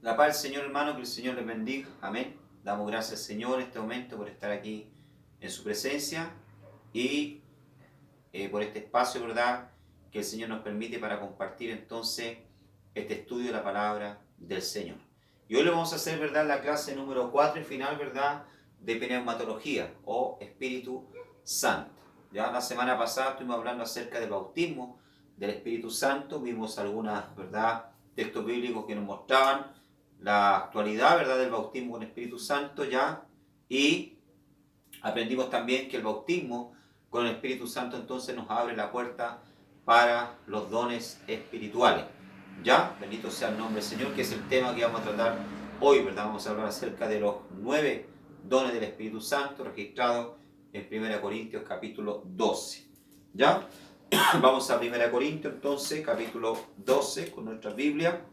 La paz del Señor, hermano, que el Señor les bendiga. Amén. Damos gracias al Señor en este momento por estar aquí en su presencia y por este espacio, ¿verdad?, que el Señor nos permite para compartir entonces este estudio de la palabra del Señor. Y hoy lo vamos a hacer, ¿verdad?, la clase número 4 y final, ¿verdad?, de pneumatología o Espíritu Santo. Ya la semana pasada estuvimos hablando acerca del bautismo del Espíritu Santo. Vimos algunas, ¿verdad?, textos bíblicos que nos mostraban la actualidad, ¿verdad?, del bautismo con Espíritu Santo ya, y aprendimos también que el bautismo con el Espíritu Santo entonces nos abre la puerta para los dones espirituales. Ya, bendito sea el nombre del Señor, que es el tema que vamos a tratar hoy, ¿verdad? Vamos a hablar acerca de los 9 dones del Espíritu Santo registrados en 1 Corintios capítulo 12. ¿Ya? Vamos a 1 Corintios entonces, capítulo 12, con nuestra Biblia,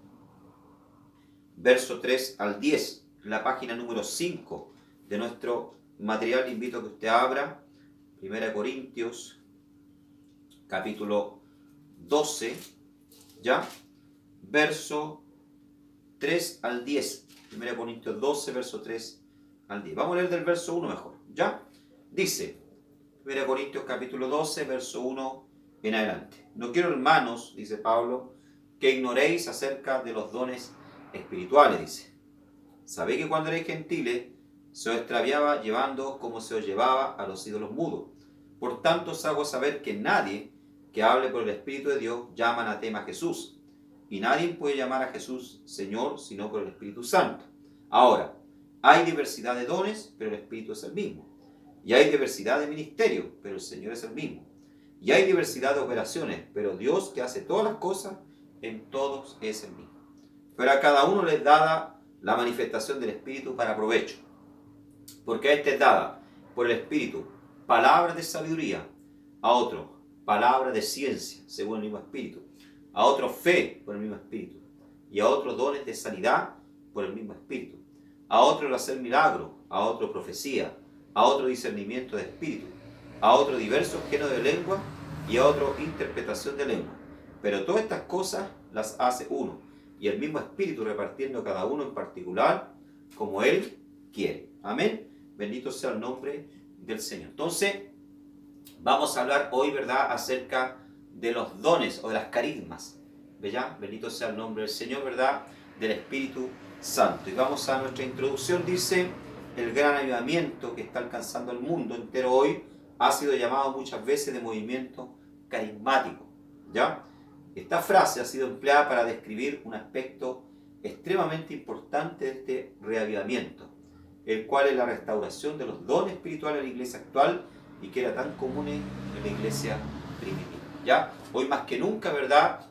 verso 3 al 10, la página número 5 de nuestro material. Le invito a que usted abra 1 Corintios capítulo 12, ¿ya? Verso 3 al 10. 1 Corintios 12, verso 3 al 10. Vamos a leer del verso 1 mejor, ¿ya? Dice, 1 Corintios capítulo 12, verso 1 en adelante. No quiero, hermanos, dice Pablo, que ignoréis acerca de los dones espirituales, dice. Sabéis que cuando erais gentiles, se os extraviaba llevando como se os llevaba a los ídolos mudos. Por tanto, os hago saber que nadie que hable por el Espíritu de Dios llama anatema a Jesús. Y nadie puede llamar a Jesús Señor sino por el Espíritu Santo. Ahora, hay diversidad de dones, pero el Espíritu es el mismo. Y hay diversidad de ministerios, pero el Señor es el mismo. Y hay diversidad de operaciones, pero Dios, que hace todas las cosas, en todos es el mismo. Pero a cada uno les dada la manifestación del Espíritu para provecho. Porque a este es dada por el Espíritu palabras de sabiduría, a otro palabra de ciencia, según el mismo Espíritu, a otro fe por el mismo Espíritu, y a otros dones de sanidad por el mismo Espíritu, a otro el hacer milagros, a otro profecía, a otro discernimiento de espíritu, a otro diversos géneros de lengua y a otro interpretación de lengua. Pero todas estas cosas las hace uno, y el mismo Espíritu repartiendo cada uno en particular como Él quiere. Amén. Bendito sea el nombre del Señor. Entonces, vamos a hablar hoy, ¿verdad?, acerca de los dones o de las carismas. ¿Verdad? Bendito sea el nombre del Señor, ¿verdad?, del Espíritu Santo. Y vamos a nuestra introducción. Dice, el gran avivamiento que está alcanzando el mundo entero hoy ha sido llamado muchas veces de movimiento carismático. ¿Ya? Esta frase ha sido empleada para describir un aspecto extremadamente importante de este reavivamiento, el cual es la restauración de los dones espirituales de la iglesia actual y que era tan común en la iglesia primitiva. ¿Ya? Hoy más que nunca, ¿verdad?,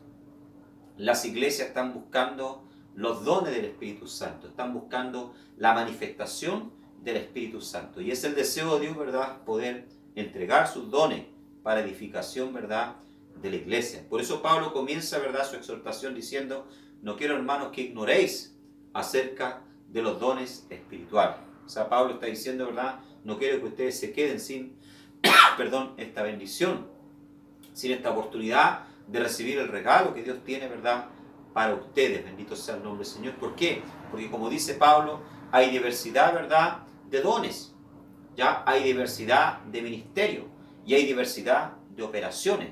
las iglesias están buscando los dones del Espíritu Santo, están buscando la manifestación del Espíritu Santo. Y es el deseo de Dios, ¿verdad?, poder entregar sus dones para edificación, ¿verdad?, de la iglesia. Por eso Pablo comienza, ¿verdad?, su exhortación diciendo, no quiero, hermanos, que ignoréis acerca de los dones espirituales. O sea, Pablo está diciendo, ¿verdad?, no quiero que ustedes se queden sin, esta bendición, sin esta oportunidad de recibir el regalo que Dios tiene, ¿verdad?, para ustedes. Bendito sea el nombre del Señor. ¿Por qué? Porque como dice Pablo, hay diversidad, ¿verdad?, de dones. Ya hay diversidad de ministerios y hay diversidad de operaciones,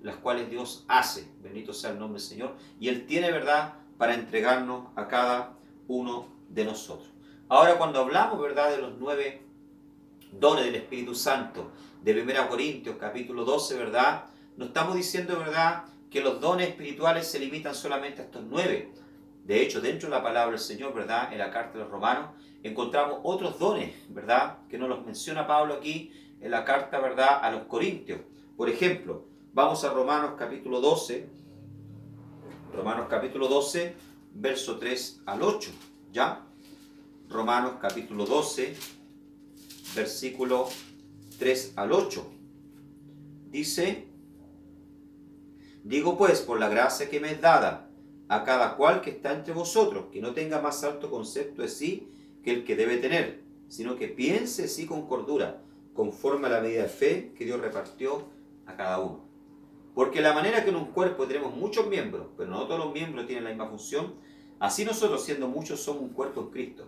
las cuales Dios hace. Bendito sea el nombre del Señor. Y Él tiene, ¿verdad?, para entregarnos a cada uno de nosotros. Ahora, cuando hablamos, ¿verdad?, de los 9 dones del Espíritu Santo de 1 Corintios capítulo 12, ¿verdad?, no estamos diciendo, ¿verdad?, que los dones espirituales se limitan solamente a estos 9. De hecho, dentro de la palabra del Señor, ¿verdad?, en la carta de los Romanos, encontramos otros dones, ¿verdad?, que nos los menciona Pablo aquí en la carta, ¿verdad?, a los Corintios. Por ejemplo, vamos a Romanos capítulo 12, verso 3 al 8, ¿ya? Romanos capítulo 12, versículo 3 al 8. Dice, digo pues, por la gracia que me es dada, a cada cual que está entre vosotros, que no tenga más alto concepto de sí que el que debe tener, sino que piense sí con cordura, conforme a la medida de fe que Dios repartió a cada uno. Porque la manera que en un cuerpo tenemos muchos miembros, pero no todos los miembros tienen la misma función, Así nosotros, siendo muchos, somos un cuerpo en Cristo,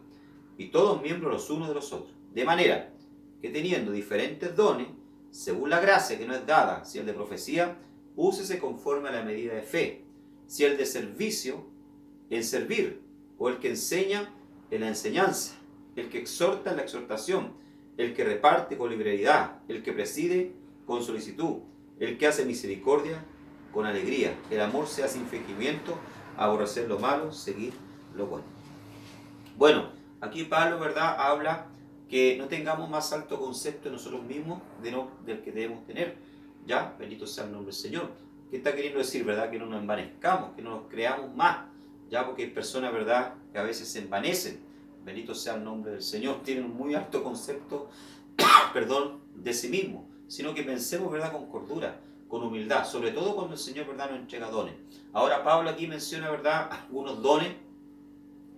y todos miembros los unos de los otros. De manera que teniendo diferentes dones, según la gracia que nos es dada, si el de profecía, úsese conforme a la medida de fe, si el de servicio, en servir, o el que enseña, en la enseñanza, el que exhorta, en la exhortación, el que reparte con liberalidad, el que preside con solicitud, el que hace misericordia con alegría. El amor sea sin fingimiento, aborrecer lo malo, seguir lo bueno. Bueno, aquí Pablo, ¿verdad?, habla que no tengamos más alto concepto de nosotros mismos del que debemos tener. ¿Ya? Bendito sea el nombre del Señor. ¿Qué está queriendo decir, verdad? Que no nos envanezcamos, que no nos creamos más. ¿Ya? Porque hay personas, ¿verdad?, que a veces se envanecen. Bendito sea el nombre del Señor. Tienen un muy alto concepto, perdón, de sí mismos. Sino que pensemos, ¿verdad?, con cordura, con humildad. Sobre todo cuando el Señor, ¿verdad?, nos entrega dones. Ahora Pablo aquí menciona, ¿verdad?, algunos dones,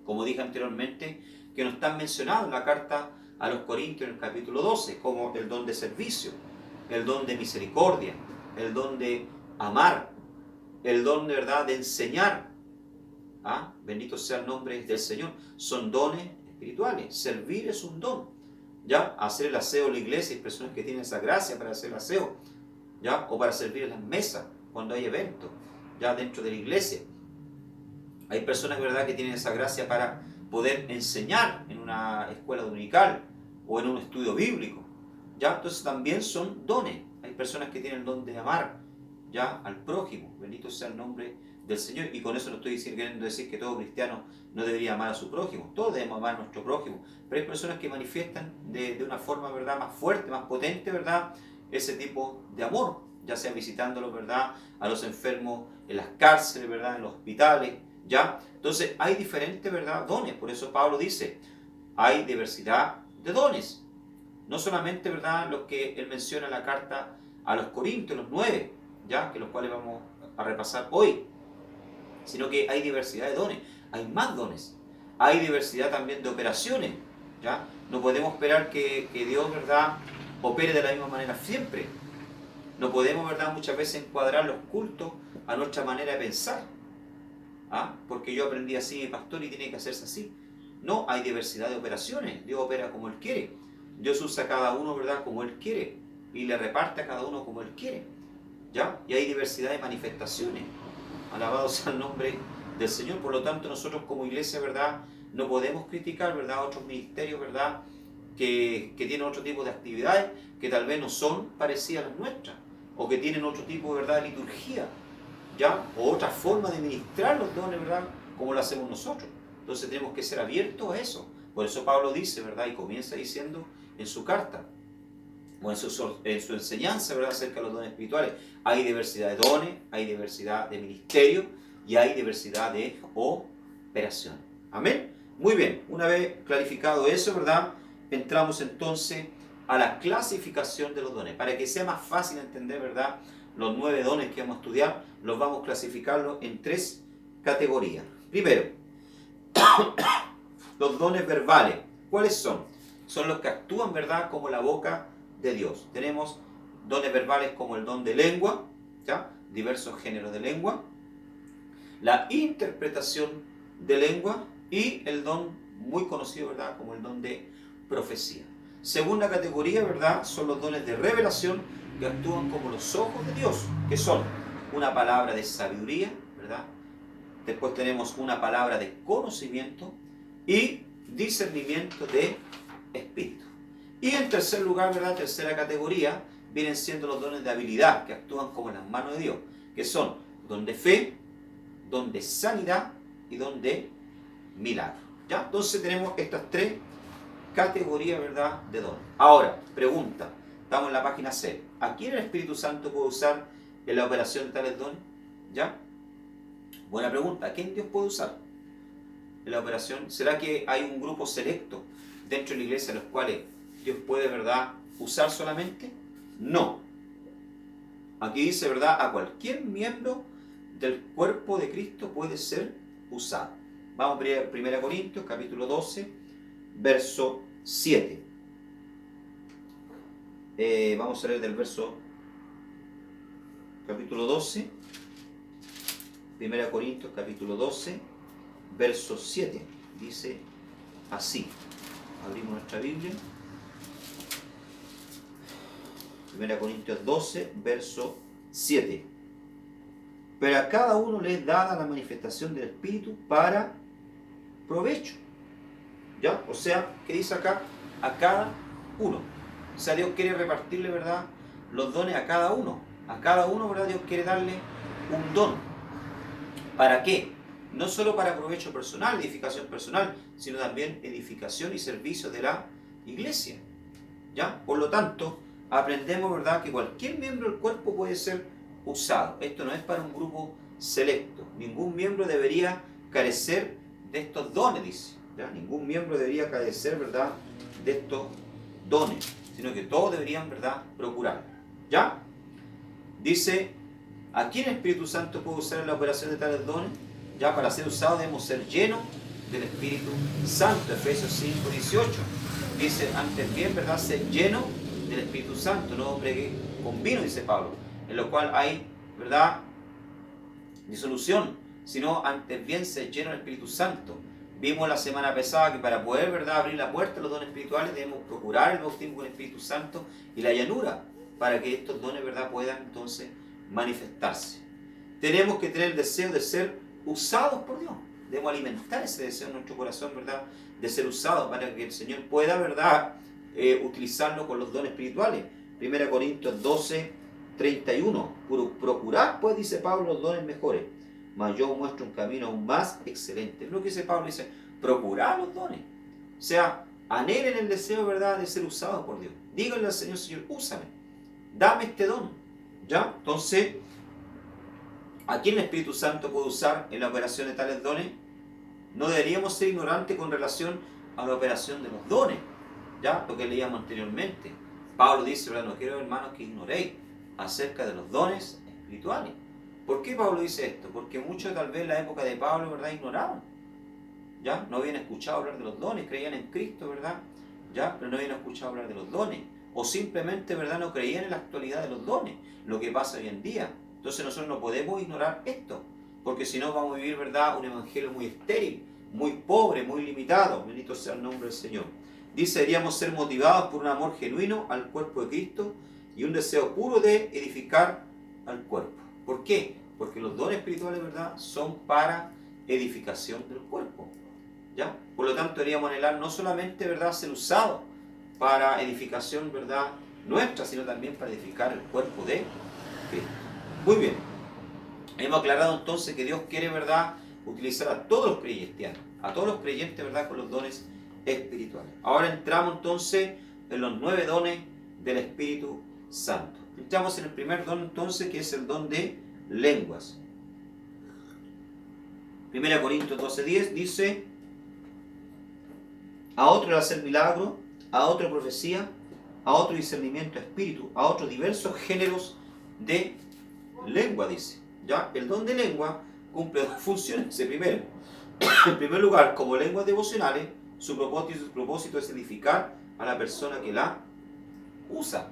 como dije anteriormente, que no están mencionados en la carta a los Corintios en el capítulo 12, como el don de servicio, el don de misericordia, el don de amar, el don de verdad de enseñar. ¿Ah? Bendito sea el nombre del Señor. Son dones espirituales. Servir es un don. ¿Ya? Hacer el aseo en la iglesia, hay personas que tienen esa gracia para hacer el aseo, ¿ya? O para servir en las mesas cuando hay eventos, ya dentro de la iglesia. Hay personas, ¿verdad?, que tienen esa gracia para poder enseñar en una escuela dominical o en un estudio bíblico. ¿Ya? Entonces también son dones. Hay personas que tienen el don de amar, ¿ya?, al prójimo. Bendito sea el nombre del Señor. Y con eso no estoy queriendo decir que todo cristiano no debería amar a su prójimo. Todos debemos amar a nuestro prójimo. Pero hay personas que manifiestan de una forma, ¿verdad?, más fuerte, más potente, ¿verdad?, ese tipo de amor. Ya sea visitándolos, ¿verdad?, a los enfermos en las cárceles, ¿verdad?, en los hospitales. ¿Ya? Entonces hay diferentes, ¿verdad?, dones. Por eso Pablo dice, hay diversidad de dones. No solamente, ¿verdad?, los que él menciona en la carta a los Corintios, los 9, ¿ya?, que los cuales vamos a repasar hoy, sino que hay diversidad de dones. Hay más dones. Hay diversidad también de operaciones. ¿Ya? No podemos esperar que Dios, ¿verdad?, opere de la misma manera siempre. No podemos, ¿verdad?, muchas veces encuadrar los cultos a nuestra manera de pensar. ¿Ah? Porque yo aprendí así, pastor, y tiene que hacerse así. No, hay diversidad de operaciones. Dios opera como Él quiere. Dios usa a cada uno, ¿verdad?, como Él quiere. Y le reparte a cada uno como Él quiere. ¿Ya? Y hay diversidad de manifestaciones. Alabado sea el nombre del Señor. Por lo tanto, nosotros como iglesia, ¿verdad?, no podemos criticar, ¿verdad?, otros ministerios, ¿verdad?, que tienen otro tipo de actividades que tal vez no son parecidas a las nuestras. O que tienen otro tipo, ¿verdad?, de liturgia. ¿Ya? O otra forma de ministrar los dones, ¿verdad?, como lo hacemos nosotros. Entonces tenemos que ser abiertos a eso. Por eso Pablo dice, ¿verdad?, y comienza diciendo en su carta, o en su enseñanza, ¿verdad?, acerca de los dones espirituales, hay diversidad de dones, hay diversidad de ministerios y hay diversidad de operaciones. Amén. Muy bien, una vez clarificado eso, ¿verdad?, entramos entonces a la clasificación de los dones. Para que sea más fácil entender, ¿verdad?, los 9 dones que vamos a estudiar, los vamos a clasificarlos en 3 categorías. Primero, los dones verbales. ¿Cuáles son? Son los que actúan, ¿verdad?, como la boca de Dios. Tenemos dones verbales como el don de lengua, ¿ya?, diversos géneros de lengua, la interpretación de lengua y el don muy conocido, ¿verdad?, como el don de profecía. Segunda categoría, ¿verdad?, son los dones de revelación que actúan como los ojos de Dios, que son una palabra de sabiduría, ¿verdad? Después tenemos una palabra de conocimiento y discernimiento de espíritu. Y en tercer lugar, ¿verdad?, tercera categoría, vienen siendo los dones de habilidad que actúan como las manos de Dios, que son don de fe, don de sanidad y don de milagro. ¿Ya? Entonces tenemos estas 3 categorías, ¿verdad?, de dones. Ahora, pregunta, estamos en la página C. ¿A quién el Espíritu Santo puede usar en la operación de tales dones? ¿Ya? Buena pregunta. ¿A quién Dios puede usar en la operación? ¿Será que hay un grupo selecto dentro de la iglesia a los cuales Dios puede, ¿verdad?, usar solamente? No. Aquí dice, ¿verdad?, a cualquier miembro del cuerpo de Cristo puede ser usado. Vamos a 1 Corintios, capítulo 12, verso 7. Vamos a leer del verso, capítulo 12, 1 Corintios, capítulo 12, verso 7. Dice así. Abrimos nuestra Biblia. 1 Corintios 12, verso 7. Pero a cada uno le es dada la manifestación del Espíritu para provecho. ¿Ya? O sea, ¿qué dice acá? A cada uno. O sea, Dios quiere repartirle, ¿verdad?, los dones a cada uno. A cada uno, ¿verdad?, Dios quiere darle un don. ¿Para qué? No solo para provecho personal, edificación personal, sino también edificación y servicio de la iglesia. ¿Ya? Por lo tanto, aprendemos, ¿verdad?, que cualquier miembro del cuerpo puede ser usado. Esto no es para un grupo selecto. Ningún miembro debería carecer de estos dones, dice. ¿Ya? Ningún miembro debería carecer, ¿verdad?, de estos dones, sino que todos deberían, ¿verdad?, procurar. ¿Ya? Dice, ¿a quién el Espíritu Santo puede usar en la operación de tales dones? Ya, para ser usado debemos ser llenos del Espíritu Santo. Efesios 5, 18. Dice, antes bien, ¿verdad?, ser lleno del Espíritu Santo, no bregue con vino, dice Pablo, en lo cual hay, ¿verdad?, disolución, sino antes bien ser lleno del Espíritu Santo. Vimos la semana pasada que para poder, ¿verdad?, abrir la puerta a los dones espirituales debemos procurar el bautismo con el Espíritu Santo y la llanura para que estos dones, ¿verdad?, puedan entonces manifestarse. Tenemos que tener el deseo de ser usados por Dios. Debemos alimentar ese deseo en nuestro corazón, ¿verdad?, de ser usados para que el Señor pueda, ¿verdad?, utilizarlo con los dones espirituales. 1 Corintios 12, 31. Procurar, pues, dice Pablo, los dones mejores, mas yo muestro un camino aún más excelente. Es lo que dice Pablo, dice, procurar los dones. O sea, anhelen el deseo, ¿verdad?, de ser usados por Dios. Díganle al Señor, Señor, úsame, dame este don. ¿Ya? Entonces, ¿a quién el Espíritu Santo puede usar en la operación de tales dones? No deberíamos ser ignorantes con relación a la operación de los dones. ¿Ya? Lo que leíamos anteriormente. Pablo dice, ¿verdad?, no quiero, hermanos, que ignoréis acerca de los dones espirituales. ¿Por qué Pablo dice esto? Porque muchos tal vez en la época de Pablo, ¿verdad?, ignoraban. ¿Ya? No habían escuchado hablar de los dones, creían en Cristo, ¿verdad? ¿Ya? Pero no habían escuchado hablar de los dones. O simplemente, ¿verdad?, no creían en la actualidad de los dones, lo que pasa hoy en día. Entonces nosotros no podemos ignorar esto, porque si no vamos a vivir, ¿verdad?, un evangelio muy estéril, muy pobre, muy limitado. Bendito sea el nombre del Señor. Dice, deberíamos ser motivados por un amor genuino al cuerpo de Cristo y un deseo puro de edificar al cuerpo. ¿Por qué? Porque los dones espirituales, ¿verdad?, son para edificación del cuerpo. ¿Ya? Por lo tanto, deberíamos anhelar no solamente, ¿verdad?, ser usados para edificación, ¿verdad?, nuestra, sino también para edificar el cuerpo de Cristo. Muy bien. Hemos aclarado entonces que Dios quiere, ¿verdad?, utilizar a todos los cristianos, a todos los creyentes, ¿verdad?, con los dones espirituales. Ahora entramos entonces en los 9 dones del Espíritu Santo. Entramos en el primer don entonces, que es el don de lenguas. 1 Corintios 12:10 dice, a otro el hacer milagro, a otro profecía, a otro discernimiento de espíritu, a otros diversos géneros de lengua, dice. ¿Ya? El don de lengua cumple 2 funciones. Primero, en primer lugar, como lenguas devocionales, su propósito es edificar a la persona que la usa.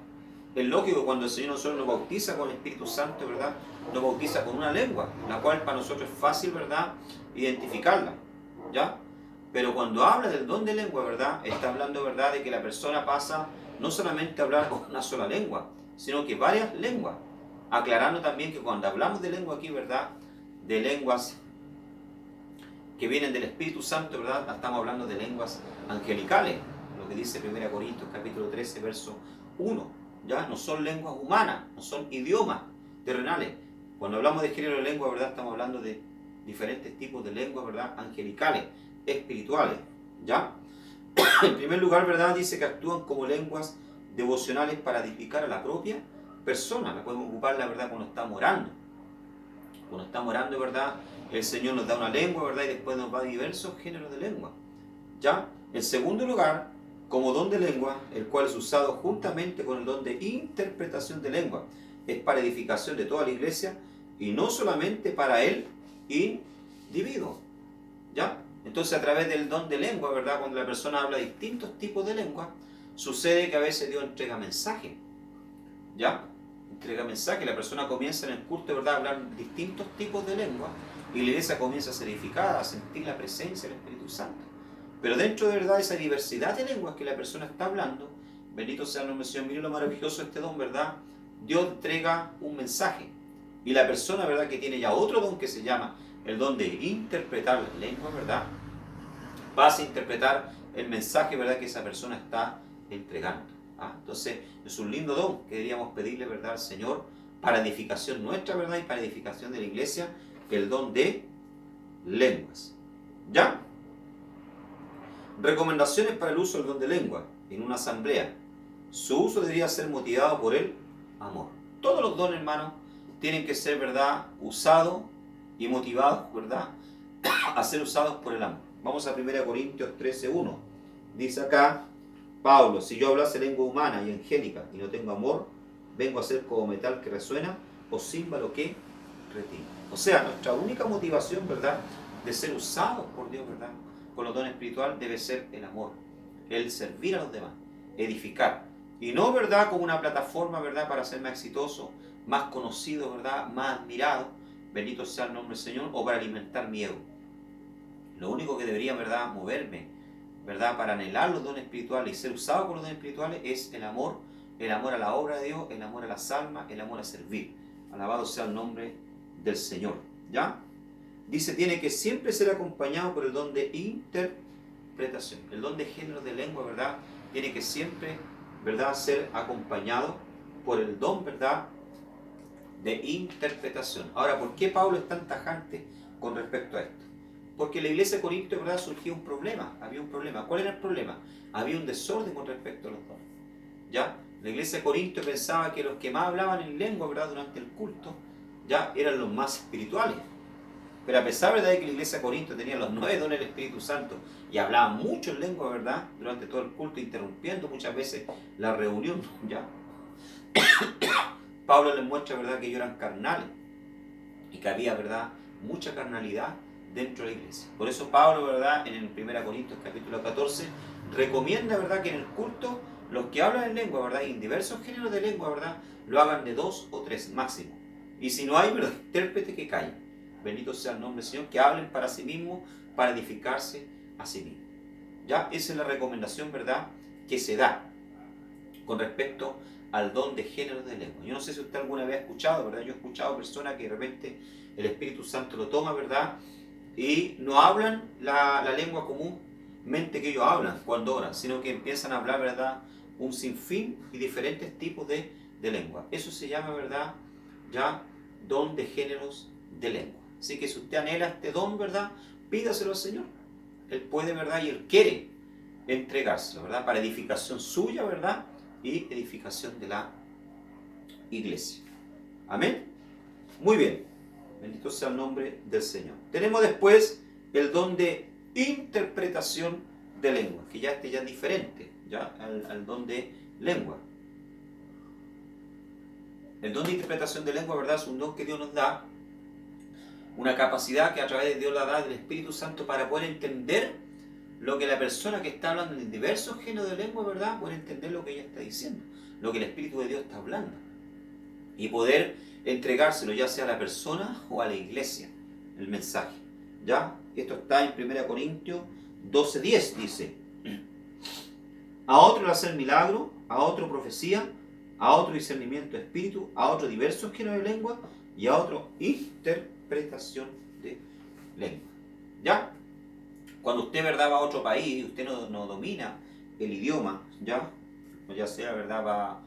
Es lógico, cuando el Señor nosotros nos bautiza con el Espíritu Santo, ¿verdad?, nos bautiza con una lengua, la cual para nosotros es fácil, ¿verdad?, identificarla. ¿Ya? Pero cuando habla del don de lengua, ¿verdad?, está hablando, ¿verdad?, de que la persona pasa no solamente a hablar con una sola lengua, sino que varias lenguas. Aclarando también que cuando hablamos de lengua aquí, ¿verdad?, de lenguas que vienen del Espíritu Santo, ¿verdad?, estamos hablando de lenguas angelicales, lo que dice 1 Corintios capítulo 13, verso 1. ¿Ya? No son lenguas humanas, no son idiomas terrenales. Cuando hablamos de género de lengua, ¿verdad?, estamos hablando de diferentes tipos de lenguas, ¿verdad?, angelicales, espirituales. ¿Ya? En primer lugar, ¿verdad?, dice que actúan como lenguas devocionales para edificar a la propia persona. La podemos ocupar, la verdad, cuando estamos orando. Cuando estamos orando, ¿verdad?, el Señor nos da una lengua, ¿verdad?, y después nos va a diversos géneros de lengua. ¿Ya? En segundo lugar, como don de lengua, el cual es usado juntamente con el don de interpretación de lengua, es para edificación de toda la iglesia y no solamente para el individuo. ¿Ya? Entonces, a través del don de lengua, ¿verdad?, cuando la persona habla distintos tipos de lengua, sucede que a veces Dios entrega mensaje. ¿Ya? Entrega mensaje, la persona comienza en el culto, ¿verdad?, a hablar distintos tipos de lengua, y la iglesia comienza a ser edificada, a sentir la presencia del Espíritu Santo. Pero dentro de verdad esa diversidad de lenguas que la persona está hablando, bendito sea el nombre del Señor, mire lo maravilloso de este don, ¿verdad? Dios entrega un mensaje. Y la persona, ¿verdad?, que tiene ya otro don que se llama el don de interpretar las lenguas, ¿verdad?, vas a interpretar el mensaje, ¿verdad?, que esa persona está entregando. Entonces, es un lindo don que deberíamos pedirle, ¿verdad?, al Señor para edificación nuestra, ¿verdad?, y para edificación de la iglesia, el don de lenguas. ¿Ya? Recomendaciones para el uso del don de lengua en una asamblea. Su uso debería ser motivado por el amor. Todos los dones, hermanos, tienen que ser, ¿verdad?, usados y motivados, ¿verdad?, a ser usados por el amor. Vamos a 1 Corintios 13:1. Dice acá Pablo: si yo hablase lengua humana y angélica y no tengo amor, vengo a ser como metal que resuena o címbalo que retina. O sea, nuestra única motivación, ¿verdad?, de ser usados por Dios, ¿verdad?, con los dones espirituales debe ser el amor, el servir a los demás, edificar. Y no, ¿verdad?, como una plataforma, ¿verdad?, para ser más exitoso, más conocido, ¿verdad?, más admirado, bendito sea el nombre del Señor, o para alimentar mi ego. Lo único que debería, ¿verdad?, moverme, ¿verdad?, para anhelar los dones espirituales y ser usado por los dones espirituales es el amor a la obra de Dios, el amor a las almas, el amor a servir. Alabado sea el nombre del Señor. ¿Ya? Dice, tiene que siempre ser acompañado por el don de interpretación. El don de género de lengua, ¿verdad?, tiene que siempre, ¿verdad?, ser acompañado por el don, ¿verdad?, de interpretación. Ahora, ¿por qué Pablo es tan tajante con respecto a esto? Porque en la iglesia de Corinto, ¿verdad?, surgió un problema. Había un problema. ¿Cuál era el problema? Había un desorden con respecto a los dones. ¿Ya? La iglesia de Corinto pensaba que los que más hablaban en lengua, ¿verdad?, durante el culto, ya eran los más espirituales. Pero a pesar, ¿verdad?, de que la iglesia de Corinto tenía los 9 dones del Espíritu Santo y hablaban mucho en lengua, ¿verdad?, durante todo el culto, interrumpiendo muchas veces la reunión, ¿ya?, Pablo les muestra, ¿verdad?, que ellos eran carnales y que había, ¿verdad?, mucha carnalidad dentro de la iglesia. Por eso Pablo, ¿verdad?, en el 1 Corintios capítulo 14 recomienda, ¿verdad?, que en el culto los que hablan en lengua, ¿verdad?, y en diversos géneros de lengua, ¿verdad?, lo hagan de 2 o 3 máximo. Y si no hay, ¿verdad?, intérprete, que callen. Bendito sea el nombre del Señor, que hablen para sí mismos, para edificarse a sí mismos. ¿Ya? Esa es la recomendación, ¿verdad?, que se da con respecto al don de género de lengua. Yo no sé si usted alguna vez ha escuchado, ¿verdad? Yo he escuchado personas que de repente el Espíritu Santo lo toma, ¿verdad?, y no hablan la lengua comúnmente que ellos hablan cuando oran, sino que empiezan a hablar, ¿verdad?, un sinfín y diferentes tipos de lengua. Eso se llama, ¿verdad?, ya don de géneros de lengua. Así que si usted anhela este don, ¿verdad?, pídaselo al Señor. Él puede, ¿verdad?, y Él quiere entregárselo, ¿verdad?, para edificación suya, ¿verdad?, y edificación de la iglesia. Amén. Muy bien. Bendito sea el nombre del Señor. Tenemos después el don de interpretación de lengua, que ya es diferente, ya al don de lengua. El don de interpretación de lengua, ¿verdad?, es un don que Dios nos da, una capacidad que a través de Dios la da del Espíritu Santo para poder entender lo que la persona que está hablando en diversos géneros de lengua, ¿verdad?, puede entender lo que ella está diciendo, lo que el Espíritu de Dios está hablando, y poder entregárselo ya sea a la persona o a la iglesia, el mensaje. ¿Ya? Esto está en 1 Corintios 12:10, dice: a otro el hacer milagro, a otro profecía, a otro discernimiento de espíritu, a otro diversos géneros de lengua y a otro interpretación de lengua. ¿Ya? Cuando usted, ¿verdad?, va a otro país y usted no domina el idioma, ya sea, ¿verdad?, va,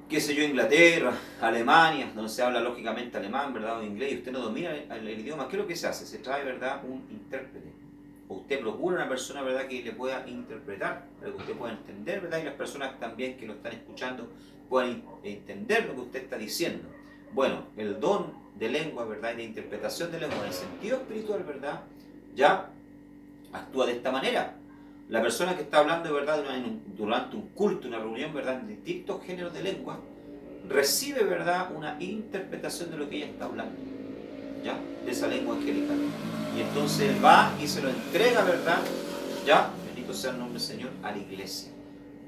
qué sé yo, Inglaterra, Alemania, donde se habla lógicamente alemán, ¿verdad?, o inglés, y usted no domina el idioma, ¿qué es lo que se hace? Se trae, ¿verdad?, un intérprete. O usted procura una persona, ¿verdad?, que le pueda interpretar, para que usted pueda entender, ¿verdad?, y las personas también que lo están escuchando puedan entender lo que usted está diciendo. Bueno, el don de lengua, ¿verdad?, y de interpretación de lengua en el sentido espiritual, ¿verdad?, ya actúa de esta manera. La persona que está hablando, ¿verdad?, durante un culto, una reunión, ¿verdad?, en distintos géneros de lengua, recibe, ¿verdad?, una interpretación de lo que ella está hablando, ¿ya?, de esa lengua angelical. Y entonces él va y se lo entrega, ¿verdad?, ya, bendito sea el nombre del Señor, a la iglesia.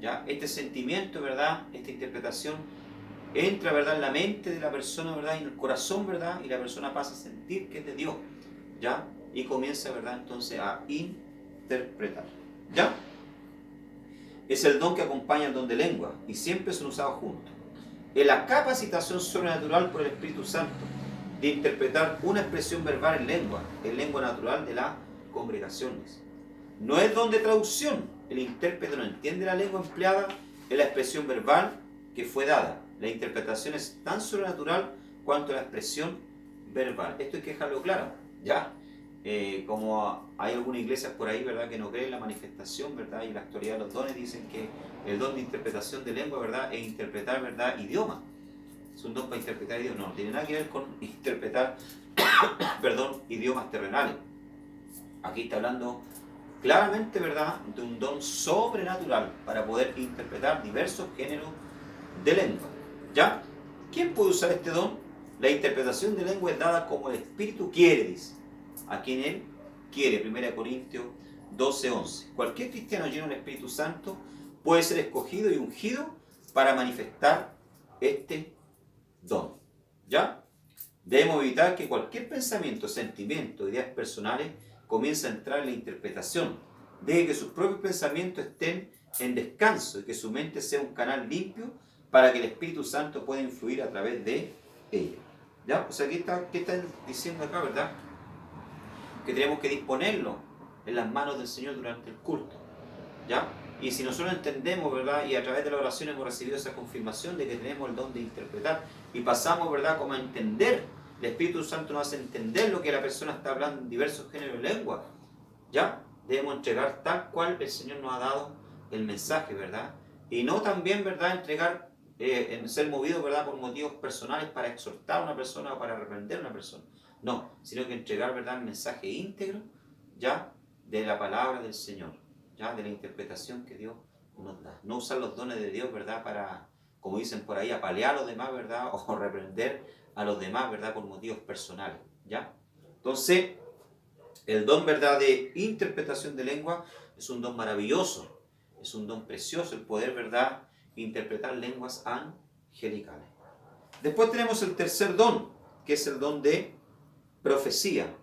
¿Ya? Este sentimiento, ¿verdad?, esta interpretación entra, ¿verdad?, en la mente de la persona, ¿verdad?, y en el corazón, ¿verdad?, y la persona pasa a sentir que es de Dios, ¿ya? Y comienza, ¿verdad?, entonces a interpretar, ¿ya? Es el don que acompaña al don de lengua y siempre son usados juntos. Es la capacitación sobrenatural por el Espíritu Santo de interpretar una expresión verbal en lengua natural de las congregaciones. No es don de traducción. El intérprete no entiende la lengua empleada en la expresión verbal que fue dada. La interpretación es tan sobrenatural cuanto la expresión verbal. Esto hay que dejarlo claro, ¿ya? Como hay algunas iglesias por ahí, ¿verdad?, que no creen la manifestación, ¿verdad?, y la actualidad de los dones, dicen que el don de interpretación de lengua, ¿verdad?, es interpretar, ¿verdad?, idioma. Es un don para interpretar idiomas. No tiene nada que ver con interpretar, perdón, idiomas terrenales. Aquí está hablando claramente, ¿verdad?, de un don sobrenatural para poder interpretar diversos géneros de lengua, ¿ya? ¿Quién puede usar este don? La interpretación de lengua es dada como el Espíritu quiere, dice. A quien Él quiere, 1 Corintios 12:11. Cualquier cristiano lleno del Espíritu Santo puede ser escogido y ungido para manifestar este don, ¿ya? Debemos evitar que cualquier pensamiento, sentimiento, ideas personales comience a entrar en la interpretación. Deje que sus propios pensamientos estén en descanso y que su mente sea un canal limpio para que el Espíritu Santo pueda influir a través de ella, ¿ya? O sea, ¿qué está diciendo acá, verdad? Que tenemos que disponerlo en las manos del Señor durante el culto, ¿ya? Y si nosotros entendemos, ¿verdad?, y a través de la oración hemos recibido esa confirmación de que tenemos el don de interpretar y pasamos, ¿verdad?, como a entender, el Espíritu Santo nos hace entender lo que la persona está hablando en diversos géneros de lengua, ¿ya? Debemos entregar tal cual el Señor nos ha dado el mensaje, ¿verdad? Y no también, ¿verdad?, entregar, en ser movido, ¿verdad?, por motivos personales para exhortar a una persona o para reprender a una persona. No, sino que entregar, ¿verdad?, el mensaje íntegro, ¿ya?, de la palabra del Señor, ¿ya?, de la interpretación que Dios nos da. No usar los dones de Dios, ¿verdad?, para, como dicen por ahí, apalear a los demás, ¿verdad?, o reprender a los demás, ¿verdad?, por motivos personales, ¿ya? Entonces, el don, ¿verdad?, de interpretación de lengua es un don maravilloso, es un don precioso, el poder, ¿verdad?, interpretar lenguas angelicales. Después tenemos el tercer don, que es el don de profecía,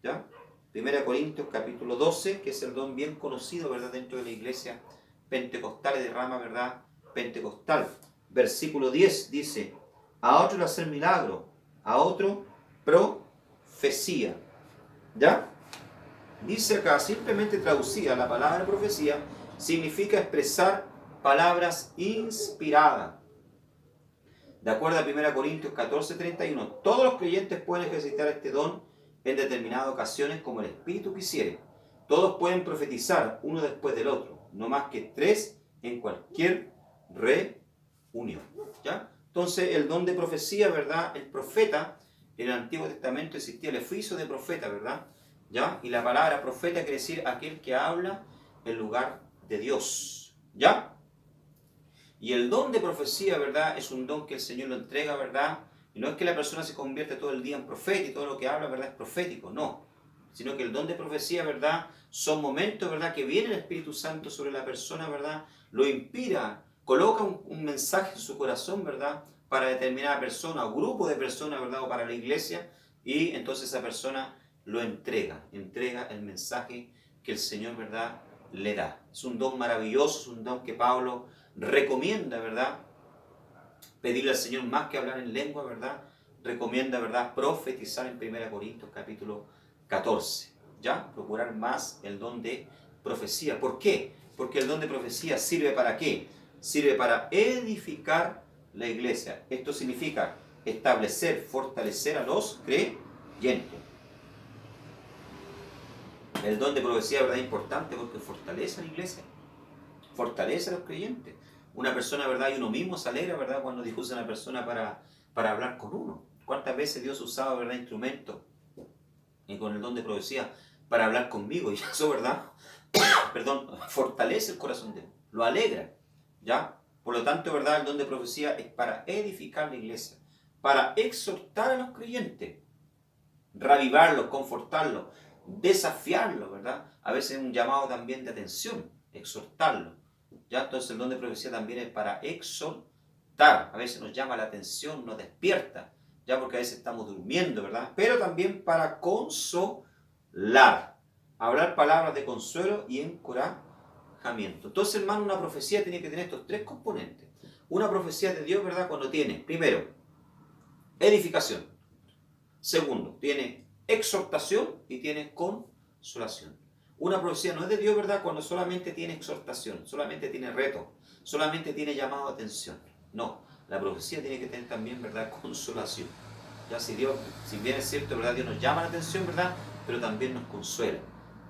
¿ya? 1 Corintios capítulo 12, que es el don bien conocido, ¿verdad?, dentro de la iglesia pentecostal y de rama, ¿verdad?, pentecostal. Versículo 10 dice: a otro el hacer milagro, a otro profecía, ¿ya? Dice acá, simplemente traducida, la palabra profecía significa expresar palabras inspiradas. De acuerdo a 1 Corintios 14:31, todos los creyentes pueden ejercitar este don en determinadas ocasiones como el Espíritu quisiere. Todos pueden profetizar uno después del otro, no más que 3 en cualquier reunión, ¿ya? Entonces, el don de profecía, ¿verdad? El profeta, en el Antiguo Testamento existía el oficio de profeta, ¿verdad?, ¿ya? Y la palabra profeta quiere decir aquel que habla en lugar de Dios, ¿ya? Y el don de profecía, ¿verdad?, es un don que el Señor lo entrega, ¿verdad? Y no es que la persona se convierte todo el día en profeta y todo lo que habla, ¿verdad?, es profético, no. Sino que el don de profecía, ¿verdad?, son momentos, ¿verdad?, que viene el Espíritu Santo sobre la persona, ¿verdad?, lo inspira, coloca un mensaje en su corazón, ¿verdad?, para determinada persona o grupo de personas, ¿verdad?, o para la iglesia, y entonces esa persona lo entrega el mensaje que el Señor, ¿verdad?, le da. Es un don maravilloso, es un don que Pablo recomienda, ¿verdad?, pedirle al Señor más que hablar en lengua, ¿verdad? Recomienda, ¿verdad?, profetizar en 1 Corintios capítulo 14, ¿ya? Procurar más el don de profecía. ¿Por qué? Porque el don de profecía sirve ¿para qué? Sirve para edificar la iglesia. Esto significa establecer, fortalecer a los creyentes. El don de profecía, ¿verdad?, es importante porque fortalece a la iglesia, fortalece a los creyentes. Una persona, ¿verdad?, y uno mismo se alegra, ¿verdad?, cuando Dios usa a una persona para hablar con uno. ¿Cuántas veces Dios usaba, ¿verdad?, instrumentos con el don de profecía para hablar conmigo? Y eso, ¿verdad?, perdón, fortalece el corazón de uno, lo alegra, ¿ya? Por lo tanto, ¿verdad?, el don de profecía es para edificar la iglesia, para exhortar a los creyentes, reavivarlos, confortarlos, desafiarlos, ¿verdad? A veces es un llamado también de atención, exhortarlos, ¿ya? Entonces el don de profecía también es para exhortar, despertar, a veces nos llama la atención, nos despierta, ya porque a veces estamos durmiendo, ¿verdad? Pero también para consolar, hablar palabras de consuelo y encorajamiento. Entonces, hermano, una profecía tiene que tener estos tres componentes. Una profecía de Dios, ¿verdad? Cuando tiene, primero, edificación. Segundo, tiene exhortación y tiene consolación. Una profecía no es de Dios, ¿verdad? Cuando solamente tiene exhortación, solamente tiene reto, solamente tiene llamado a atención. No, la profecía tiene que tener también, ¿verdad? Consolación. Ya si Dios, si bien es cierto, ¿verdad? Dios nos llama la atención, ¿verdad? Pero también nos consuela.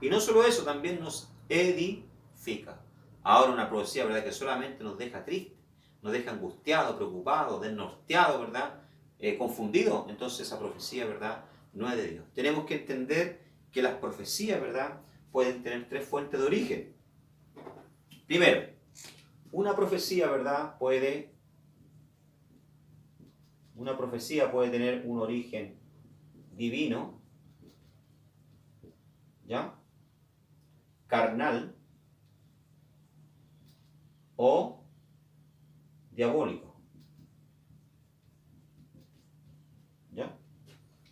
Y no solo eso, también nos edifica. Ahora una profecía, ¿verdad? Que solamente nos deja tristes, nos deja angustiados, preocupados, desnorteados, ¿verdad? Confundidos. Entonces esa profecía, ¿verdad? No es de Dios. Tenemos que entender que las profecías, ¿verdad? Pueden tener tres fuentes de origen. Primero, una profecía, ¿verdad? Una profecía puede tener un origen divino, ¿ya? Carnal o diabólico, ¿ya?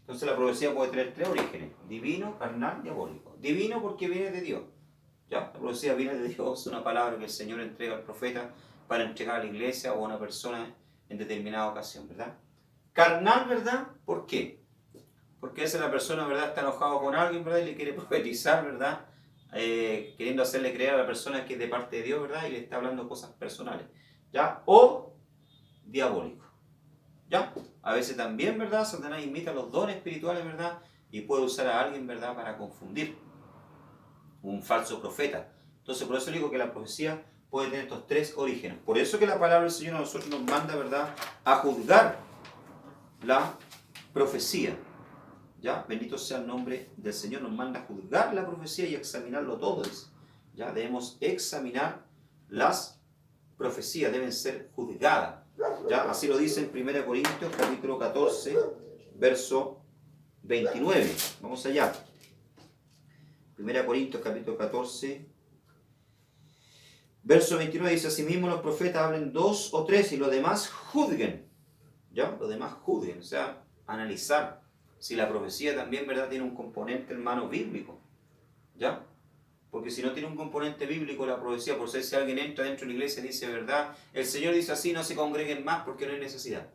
Entonces la profecía puede tener tres orígenes: divino, carnal, diabólico. Divino porque viene de Dios, ¿ya? La profecía viene de Dios, es una palabra que el Señor entrega al profeta para entregar a la iglesia o a una persona en determinada ocasión, ¿verdad? Carnal, ¿verdad? ¿Por qué? Porque esa la persona, ¿verdad? Está enojado con alguien, ¿verdad? Y le quiere profetizar, ¿verdad? Queriendo hacerle creer a la persona que es de parte de Dios, ¿verdad? Y le está hablando cosas personales, ¿ya? O diabólico, ¿ya? A veces también, ¿verdad? Satanás imita los dones espirituales, ¿verdad? Y puede usar a alguien, ¿verdad? Para confundir, un falso profeta. Entonces, por eso digo que la profecía puede tener estos tres orígenes. Por eso que la palabra del Señor a nosotros nos manda, ¿verdad? A juzgar la profecía. ¿Ya? Bendito sea el nombre del Señor. Nos manda a juzgar la profecía y a examinarlo todo. ¿Ya? Debemos examinar las profecías, deben ser juzgadas. ¿Ya? Así lo dice en 1 Corintios capítulo 14, verso 29. Vamos allá. 1 Corintios capítulo 14, verso 29 dice: asimismo los profetas hablen dos o tres y los demás juzguen. ¿Ya? Los demás juzguen, o sea, analizar si la profecía también, ¿verdad?, tiene un componente, hermano, bíblico, ¿ya? Porque si no tiene un componente bíblico la profecía, por ser si alguien entra dentro de la iglesia y dice, ¿verdad?, el Señor dice así, no se congreguen más porque no hay necesidad.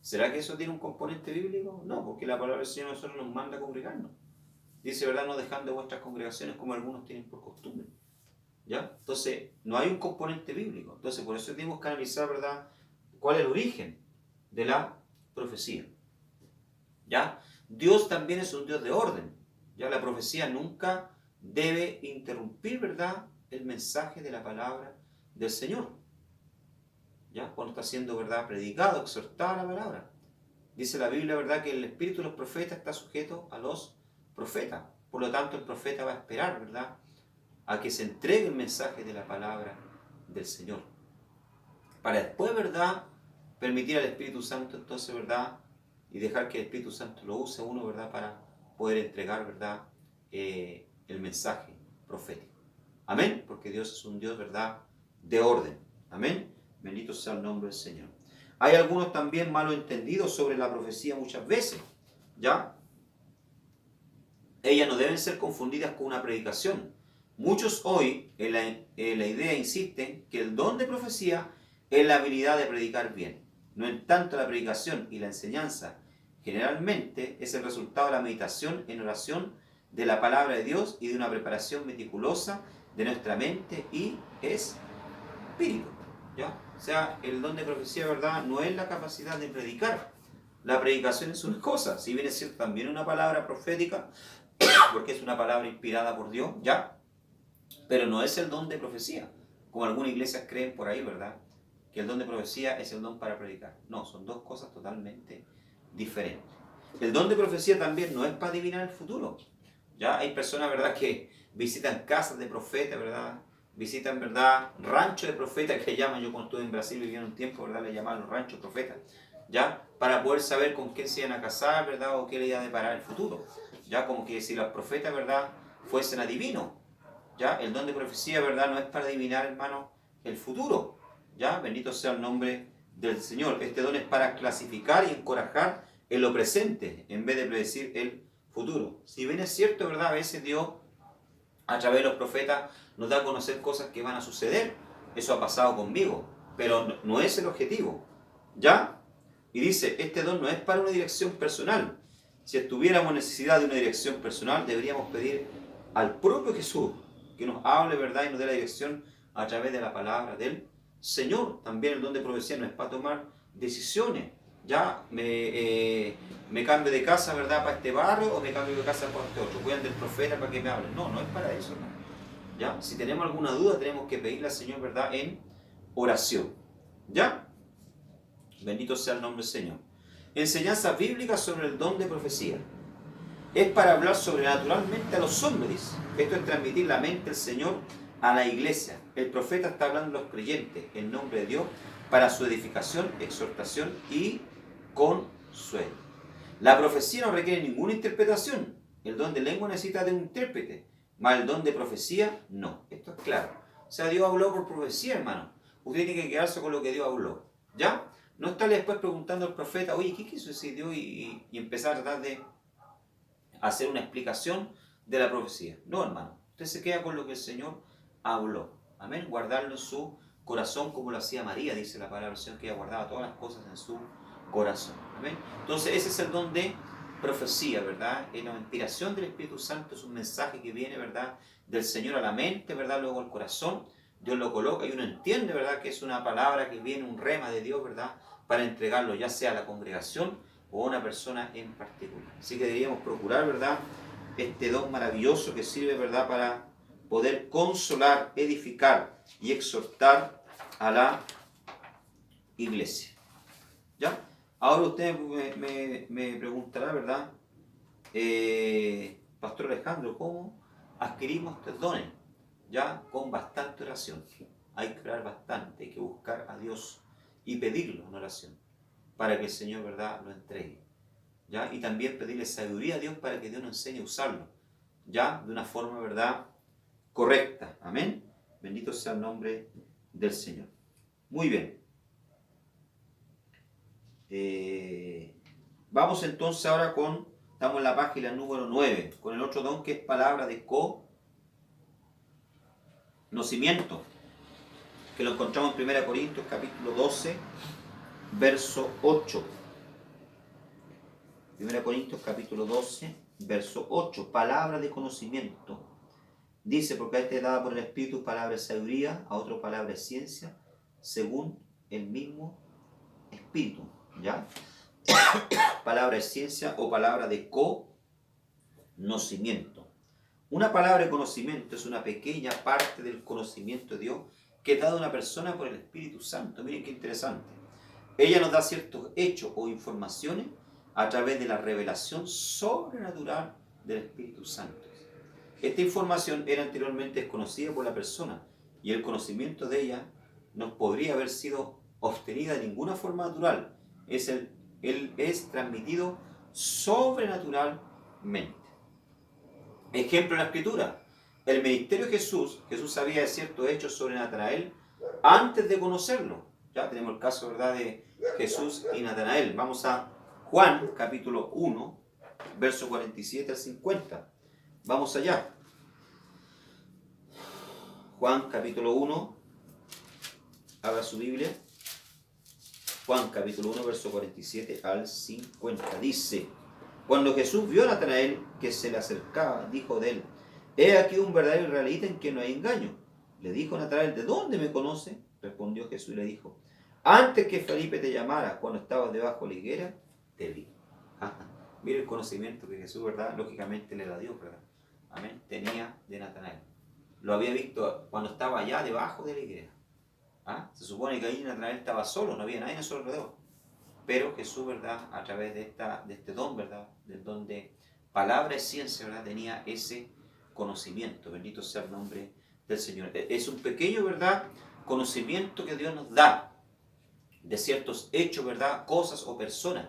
¿Será que eso tiene un componente bíblico? No, porque la palabra del Señor a nosotros nos manda a congregarnos. Dice, ¿verdad?, no dejando vuestras congregaciones como algunos tienen por costumbre, ¿ya? Entonces, no hay un componente bíblico. Entonces, por eso tenemos que analizar, ¿verdad?, cuál es el origen de la profecía. ¿Ya? Dios también es un Dios de orden. ¿Ya? La profecía nunca debe interrumpir, ¿verdad?, el mensaje de la palabra del Señor. ¿Ya? Cuando está siendo, ¿verdad?, predicado, exhortada la palabra. Dice la Biblia, ¿verdad?, que el espíritu de los profetas está sujeto a los profetas. Por lo tanto, el profeta va a esperar, ¿verdad?, a que se entregue el mensaje de la palabra del Señor. Para después, ¿verdad?, permitir al Espíritu Santo, entonces, ¿verdad?, y dejar que el Espíritu Santo lo use a uno, ¿verdad?, para poder entregar, ¿verdad?, el mensaje profético. Amén, porque Dios es un Dios, ¿verdad?, de orden. Amén, bendito sea el nombre del Señor. Hay algunos también malos entendidos sobre la profecía muchas veces, ¿ya? Ellas no deben ser confundidas con una predicación. Muchos hoy en la idea insisten que el don de profecía es la habilidad de predicar bien. No en tanto la predicación y la enseñanza. Generalmente es el resultado de la meditación en oración de la palabra de Dios y de una preparación meticulosa de nuestra mente y espíritu. ¿Ya? O sea, el don de profecía, ¿verdad?, no es la capacidad de predicar. La predicación es una cosa, si bien es cierto también una palabra profética, porque es una palabra inspirada por Dios, ¿ya? Pero no es el don de profecía, como algunas iglesias creen por ahí, ¿verdad?, que el don de profecía es el don para predicar. No, son dos cosas totalmente diferentes. El don de profecía también no es para adivinar el futuro. Ya hay personas, ¿verdad?, que visitan casas de profetas, ¿verdad?, visitan, ¿verdad?, ranchos de profetas que llaman. Yo cuando estuve en Brasil viviendo un tiempo, ¿verdad?, le llamaban los ranchos profetas, ¿ya?, para poder saber con quién se iban a casar, ¿verdad?, o qué le iba a deparar el futuro. Ya como que si los profetas, ¿verdad?, fuesen adivinos. ¿Ya? El don de profecía, ¿verdad?, no es para adivinar, hermano, el futuro. ¿Ya? Bendito sea el nombre del Señor. Este don es para clasificar y encorajar en lo presente, en vez de predecir el futuro. Si bien es cierto, ¿verdad? A veces Dios, a través de los profetas, nos da a conocer cosas que van a suceder. Eso ha pasado conmigo, pero no es el objetivo. ¿Ya? Y dice, este don no es para una dirección personal. Si tuviéramos necesidad de una dirección personal, deberíamos pedir al propio Jesús que nos hable, ¿verdad? Y nos dé la dirección a través de la palabra del Señor. También el don de profecía no es para tomar decisiones. Ya me cambio de casa, ¿verdad? Para este barrio, o me cambio de casa para este otro. Voy al del profeta para que me hable. No, no es para eso, ¿no? ¿Ya? Si tenemos alguna duda, tenemos que pedirle al Señor, ¿verdad? En oración. ¿Ya? Bendito sea el nombre del Señor. Enseñanzas bíblicas sobre el don de profecía. Es para hablar sobrenaturalmente a los hombres. Esto es transmitir la mente del Señor a la iglesia. El profeta está hablando a los creyentes en nombre de Dios para su edificación, exhortación y consuelo. La profecía no requiere ninguna interpretación. El don de lengua necesita de un intérprete, mas el don de profecía no. Esto es claro. O sea, Dios habló por profecía, hermano. Usted tiene que quedarse con lo que Dios habló. ¿Ya? No estarle después preguntando al profeta, oye, ¿qué quiso decir Dios? Y empezar a tratar de hacer una explicación de la profecía. No, hermano. Usted se queda con lo que el Señor habló. Amén. Guardarlo en su corazón como lo hacía María, dice la palabra del Señor, que ella guardaba todas las cosas en su corazón. Amén. Entonces ese es el don de profecía, ¿verdad? En la inspiración del Espíritu Santo es un mensaje que viene, ¿verdad? Del Señor a la mente, ¿verdad? Luego al corazón. Dios lo coloca y uno entiende, ¿verdad? Que es una palabra que viene, un rema de Dios, ¿verdad? Para entregarlo ya sea a la congregación o a una persona en particular. Así que deberíamos procurar, ¿verdad? Este don maravilloso que sirve, ¿verdad? Para poder consolar, edificar y exhortar a la iglesia. ¿Ya? Ahora usted me preguntará, ¿verdad? Pastor Alejandro, ¿cómo adquirimos estos dones? Ya, con bastante oración. Hay que orar bastante, hay que buscar a Dios y pedirlo en oración para que el Señor, ¿verdad?, lo entregue. ¿Ya? Y también pedirle sabiduría a Dios para que Dios nos enseñe a usarlo, ¿ya? De una forma, ¿verdad?, correcta. Amén. Bendito sea el nombre del Señor. Muy bien. Vamos entonces ahora estamos en la página número 9, con el otro don que es palabra de conocimiento, que lo encontramos en 1 Corintios capítulo 12, verso 8. 1 Corintios capítulo 12, verso 8. Palabra de conocimiento. Dice, porque a este dada por el Espíritu palabra de sabiduría, a otro palabra de ciencia, según el mismo Espíritu. ¿Ya? Palabra de ciencia o palabra de conocimiento. Una palabra de conocimiento es una pequeña parte del conocimiento de Dios que es dado a una persona por el Espíritu Santo. Miren qué interesante. Ella nos da ciertos hechos o informaciones a través de la revelación sobrenatural del Espíritu Santo. Esta información era anteriormente desconocida por la persona y el conocimiento de ella no podría haber sido obtenida de ninguna forma natural. Él es transmitido sobrenaturalmente. Ejemplo en la Escritura. El ministerio de Jesús sabía de ciertos hechos sobre Natanael antes de conocerlo. Ya tenemos el caso, ¿verdad?, de Jesús y Natanael. Vamos a Juan, capítulo 1, verso 47 al 50. Vamos allá. Juan, capítulo 1. Abra su Biblia. Juan, capítulo 1, verso 47 al 50. Dice: cuando Jesús vio a Natanael que se le acercaba, dijo de él: he aquí un verdadero israelita en quien no hay engaño. Le dijo Natanael: ¿de dónde me conoce? Respondió Jesús y le dijo: antes que Felipe te llamara, cuando estabas debajo de la higuera, te vi. Mira el conocimiento que Jesús, ¿verdad?, lógicamente le da a Dios, ¿verdad? Amén. Tenía de Natanael. Lo había visto cuando estaba allá debajo de la higuera. Se supone que ahí Natanael estaba solo, no había nadie a su alrededor. Pero Jesús, ¿verdad?, a través de este don, ¿verdad?, del don de palabra y ciencia, ¿verdad?, tenía ese conocimiento. Bendito sea el nombre del Señor. Es un pequeño, ¿verdad?, conocimiento que Dios nos da de ciertos hechos, ¿verdad?, cosas o personas.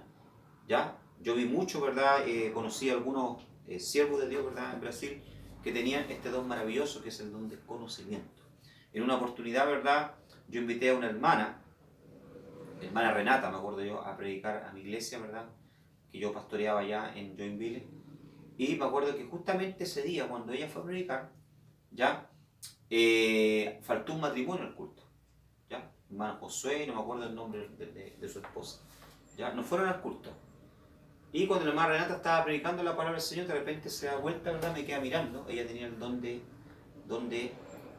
¿Ya? Yo vi mucho, ¿verdad?, conocí a algunos siervos de Dios, ¿verdad?, en Brasil, que tenían este don maravilloso que es el don de conocimiento. En una oportunidad, ¿verdad?, yo invité a una hermana Renata, me acuerdo yo, a predicar a mi iglesia, ¿verdad? Que yo pastoreaba allá en Joinville. Y me acuerdo que justamente ese día, cuando ella fue a predicar, ya, faltó un matrimonio al culto. ¿Ya? Hermano Josué, no me acuerdo el nombre de su esposa. ¿Ya? No fueron al culto. Y cuando la hermana Renata estaba predicando la palabra del Señor, de repente se da vuelta, ¿verdad? Me queda mirando. Ella tenía el don de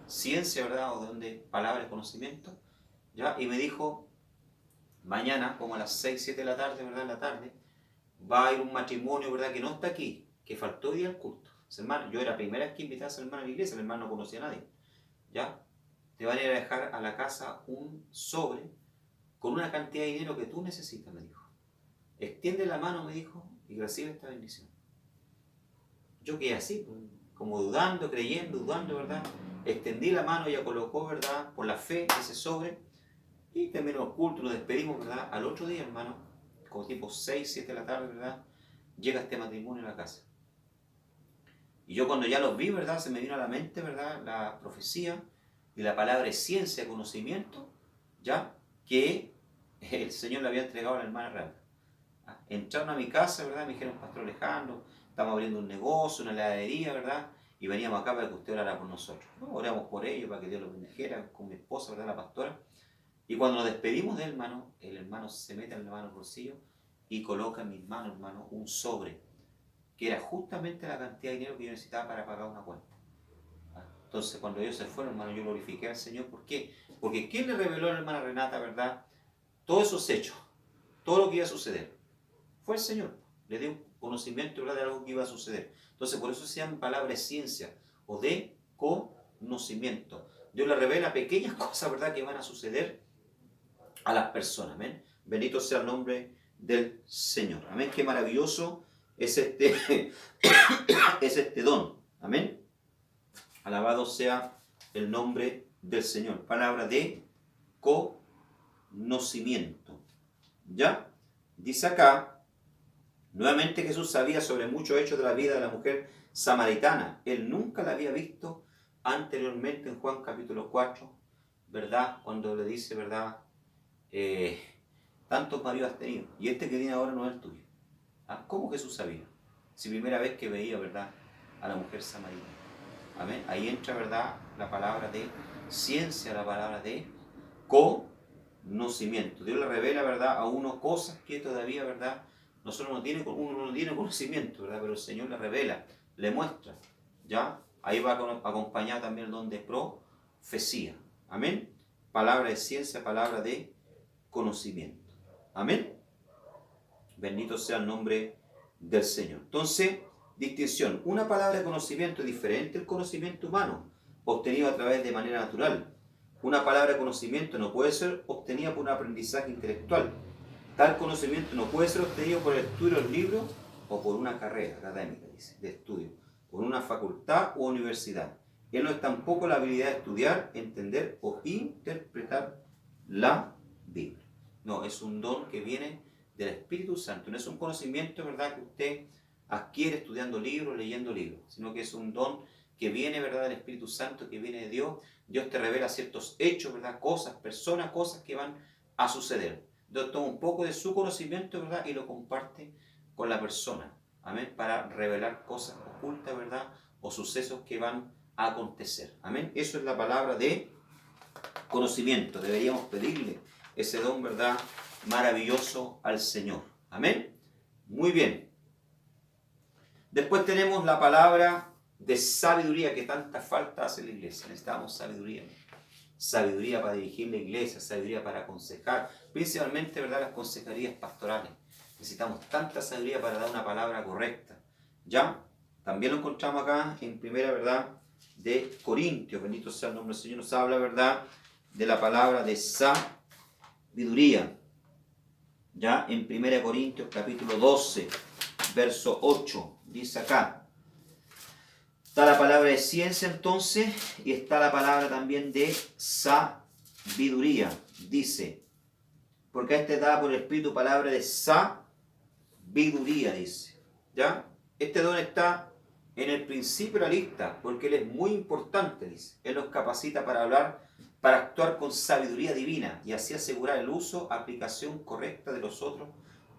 ciencia, ¿verdad? O don de palabra de conocimiento. ¿Ya? Y me dijo, mañana, como a las 6, 7 de la tarde, ¿verdad? En la tarde, va a ir un matrimonio, ¿verdad? Que no está aquí, que faltó hoy día al culto. Hermano, yo era la primera vez que invitaba a ese hermano a la iglesia, el hermano no conocía a nadie. ¿Ya? Te van a ir a dejar a la casa un sobre con una cantidad de dinero que tú necesitas, me dijo. Extiende la mano, me dijo, y recibe esta bendición. Yo quedé así, como dudando, creyendo, dudando, ¿verdad? Extendí la mano, ella colocó, ¿verdad? Por la fe, ese sobre, y terminó el culto, nos despedimos, ¿verdad? Al otro día, hermano, como tipo 6, 7 de la tarde, ¿verdad? Llega este matrimonio a la casa. Y yo cuando ya los vi, ¿verdad? Se me vino a la mente, ¿verdad? La profecía y la palabra es ciencia, conocimiento, ¿ya? Que el Señor le había entregado a la hermana Renata. Entraron a mi casa, ¿verdad? Me dijeron, Pastor Alejandro, estamos abriendo un negocio, una heladería, ¿verdad? Y veníamos acá para que usted orara por nosotros. ¿No? Oramos por ellos, para que Dios los bendijera, con mi esposa, ¿verdad? La pastora. Y cuando nos despedimos del hermano, el hermano se mete en la mano al bolsillo y coloca en mis manos, hermano, un sobre, que era justamente la cantidad de dinero que yo necesitaba para pagar una cuenta. Entonces, cuando ellos se fueron, hermano, yo glorifiqué al Señor. ¿Por qué? Porque ¿quién le reveló a la hermana Renata, verdad? Todos esos hechos, todo lo que iba a suceder, fue el Señor. Le dio un conocimiento, ¿verdad? De algo que iba a suceder. Entonces, por eso se llama palabra de ciencia o de conocimiento. Dios le revela pequeñas cosas, ¿verdad? Que van a suceder a las personas. Amén. Bendito sea el nombre del Señor. Amén. Qué maravilloso es este, es este don. Amén. Alabado sea el nombre del Señor. Palabra de conocimiento. ¿Ya? Dice acá, nuevamente Jesús sabía sobre muchos hechos de la vida de la mujer samaritana. Él nunca la había visto anteriormente en Juan capítulo 4, ¿verdad? Cuando le dice, ¿verdad? Tantos maridos has tenido y este que tiene ahora no es el tuyo. ¿Cómo Jesús sabía? Si primera vez que veía, ¿verdad? A la mujer samaritana. Amén. Ahí entra, ¿verdad? La palabra de ciencia, la palabra de conocimiento. Dios le revela, ¿verdad? A uno cosas que todavía, ¿verdad? Uno no tiene conocimiento, ¿verdad? Pero el Señor le revela, le muestra. ¿Ya? Ahí va acompañado también el don de profecía. Amén. Palabra de ciencia, palabra de conocimiento. Amén. Bendito sea el nombre del Señor. Entonces, distinción. Una palabra de conocimiento es diferente al conocimiento humano, obtenido a través de manera natural. Una palabra de conocimiento no puede ser obtenida por un aprendizaje intelectual. Tal conocimiento no puede ser obtenido por el estudio del libro o por una carrera académica, dice, de estudio, por una facultad o universidad. Él no es tampoco la habilidad de estudiar, entender o interpretar la Biblia. No, es un don que viene del Espíritu Santo. No es un conocimiento, ¿verdad?, que usted adquiere estudiando libros, leyendo libros, sino que es un don que viene, ¿verdad?, del Espíritu Santo, que viene de Dios. Dios te revela ciertos hechos, ¿verdad?, cosas, personas, cosas que van a suceder. Dios toma un poco de su conocimiento, ¿verdad?, y lo comparte con la persona. Amén, para revelar cosas ocultas, ¿verdad?, o sucesos que van a acontecer. Amén, eso es la palabra de conocimiento. Deberíamos pedirle ese don, ¿verdad?, maravilloso al Señor. Amén. Muy bien. Después tenemos la palabra de sabiduría que tanta falta hace la iglesia. Necesitamos sabiduría. Sabiduría para dirigir la iglesia, sabiduría para aconsejar, principalmente, ¿verdad?, las consejerías pastorales. Necesitamos tanta sabiduría para dar una palabra correcta. ¿Ya? También lo encontramos acá en primera, ¿verdad?, de Corintios. Bendito sea el nombre del Señor. Nos habla, ¿verdad?, de la palabra de sabiduría. Ya en 1 Corintios capítulo 12, verso 8, dice acá. Está la palabra de ciencia entonces y está la palabra también de sabiduría. Dice, porque a este da por el Espíritu palabra de sabiduría, dice. ¿Ya? Este don está en el principio de la lista porque él es muy importante, dice. Él nos capacita para hablar para actuar con sabiduría divina y así asegurar el uso, aplicación correcta de los otros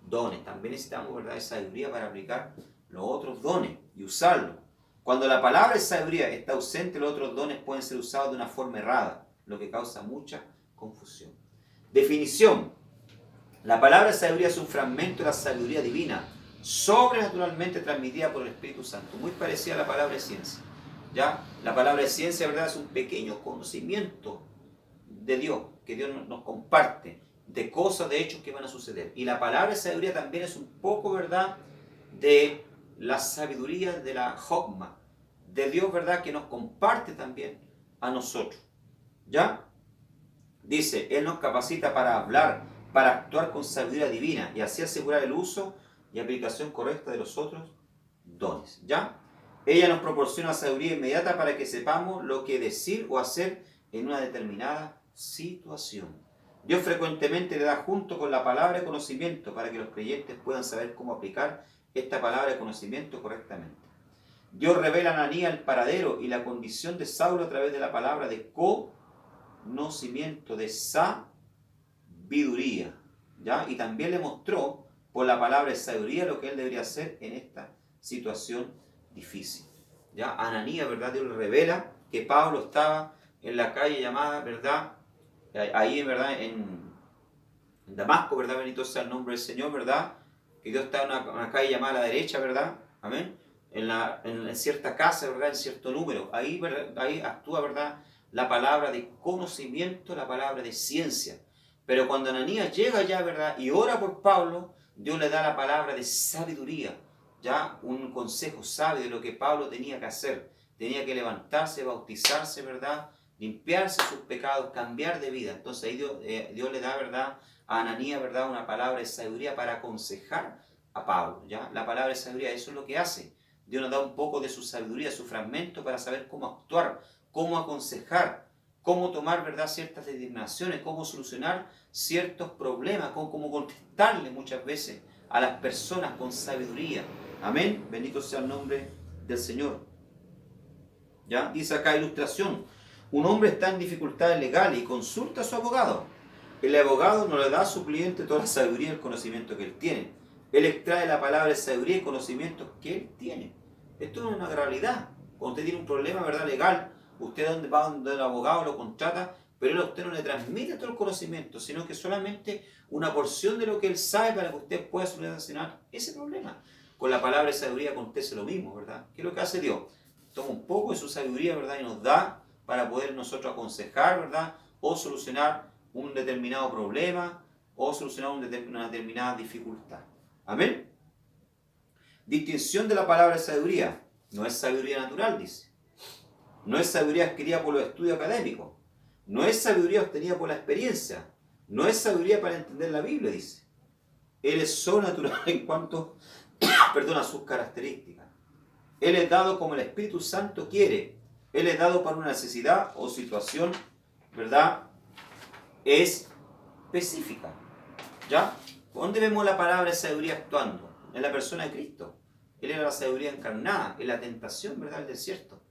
dones. También necesitamos, ¿verdad?, de sabiduría para aplicar los otros dones y usarlos. Cuando la palabra de sabiduría está ausente, los otros dones pueden ser usados de una forma errada, lo que causa mucha confusión. Definición. La palabra de sabiduría es un fragmento de la sabiduría divina, sobrenaturalmente transmitida por el Espíritu Santo, muy parecida a la palabra de ciencia. ¿Ya? La palabra de ciencia, ¿verdad?, es un pequeño conocimiento de Dios, que Dios nos comparte, de cosas, de hechos que van a suceder. Y la palabra de sabiduría también es un poco, ¿verdad?, de la sabiduría de la Jogma, de Dios, ¿verdad?, que nos comparte también a nosotros. ¿Ya? Dice, Él nos capacita para hablar, para actuar con sabiduría divina y así asegurar el uso y aplicación correcta de los otros dones. ¿Ya? Ella nos proporciona sabiduría inmediata para que sepamos lo que decir o hacer en una determinada situación. Dios frecuentemente le da junto con la palabra de conocimiento para que los creyentes puedan saber cómo aplicar esta palabra de conocimiento correctamente. Dios revela a Ananías el paradero y la condición de Saulo a través de la palabra de conocimiento, de sabiduría. ¿Ya? Y también le mostró por la palabra de sabiduría lo que él debería hacer en esta situación difícil. ¿Ya? A Ananías, ¿verdad?, Dios le revela que Pablo estaba en la calle llamada, ¿verdad?, ahí, ¿verdad?, en Damasco, ¿verdad?, bendito sea el nombre del Señor, ¿verdad?, que Dios está en una calle llamada a la derecha, ¿verdad?, amén, en cierta casa, ¿verdad?, en cierto número, ahí, ¿verdad?, ahí actúa, ¿verdad?, la palabra de conocimiento, la palabra de ciencia. Pero cuando Ananías llega allá, ¿verdad?, y ora por Pablo, Dios le da la palabra de sabiduría, ya un consejo sabio de lo que Pablo tenía que hacer. Tenía que levantarse, bautizarse, ¿verdad?, limpiarse sus pecados, cambiar de vida. Entonces ahí Dios le da, ¿verdad?, a Ananías, ¿verdad?, una palabra de sabiduría para aconsejar a Pablo. ¿Ya? La palabra de sabiduría, eso es lo que hace. Dios nos da un poco de su sabiduría, su fragmento para saber cómo actuar, cómo aconsejar, cómo tomar, ¿verdad?, ciertas determinaciones, cómo solucionar ciertos problemas, cómo contestarle muchas veces a las personas con sabiduría. Amén. Bendito sea el nombre del Señor. ¿Ya? Dice acá, ilustración. Un hombre está en dificultades legales y consulta a su abogado. El abogado no le da a su cliente toda la sabiduría y el conocimiento que él tiene. Él extrae la palabra de sabiduría y conocimientos que él tiene. Esto es una realidad. Cuando usted tiene un problema, ¿verdad?, legal, usted va donde el abogado lo contrata, pero él a usted no le transmite todo el conocimiento, sino que solamente una porción de lo que él sabe para que usted pueda solucionar ese problema. Con la palabra de sabiduría acontece lo mismo, ¿verdad? ¿Qué es lo que hace Dios? Toma un poco de su sabiduría, ¿verdad?, y nos da para poder nosotros aconsejar, ¿verdad?, o solucionar un determinado problema, o solucionar una determinada dificultad. Amén. Distinción de la palabra de sabiduría. No es sabiduría natural, dice. No es sabiduría adquirida por los estudios académicos. No es sabiduría obtenida por la experiencia. No es sabiduría para entender la Biblia, dice. Él es sobrenatural en cuanto a sus características. Él es dado como el Espíritu Santo quiere. Él es dado para una necesidad o situación, ¿verdad?, específica. ¿Ya? ¿Dónde vemos la palabra de sabiduría actuando? En la persona de Cristo. Él era la sabiduría encarnada, en la tentación, ¿verdad?, del desierto.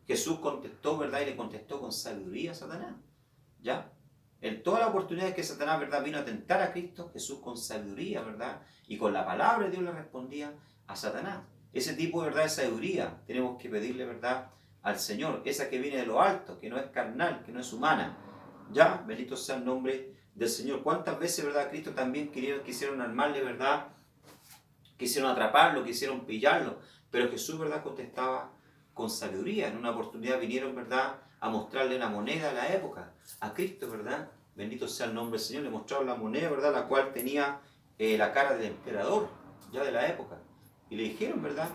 Jesús contestó, ¿verdad?, y le contestó con sabiduría a Satanás. ¿Ya? En todas las oportunidades que Satanás, ¿verdad?, vino a tentar a Cristo, Jesús con sabiduría, ¿verdad?, y con la palabra de Dios le respondía a Satanás. Ese tipo de verdad de sabiduría tenemos que pedirle, ¿verdad?, al Señor. Esa que viene de lo alto, que no es carnal, que no es humana. ¿Ya? Bendito sea el nombre del Señor. ¿Cuántas veces, verdad, Cristo también quisieron armarle, verdad? Quisieron atraparlo, quisieron pillarlo. Pero Jesús, ¿verdad?, contestaba con sabiduría. En una oportunidad vinieron, ¿verdad?, a mostrarle una moneda de la época a Cristo, ¿verdad? Bendito sea el nombre del Señor. Le mostraron la moneda, ¿verdad?, la cual tenía la cara del emperador, ya de la época. Y le dijeron, ¿verdad?,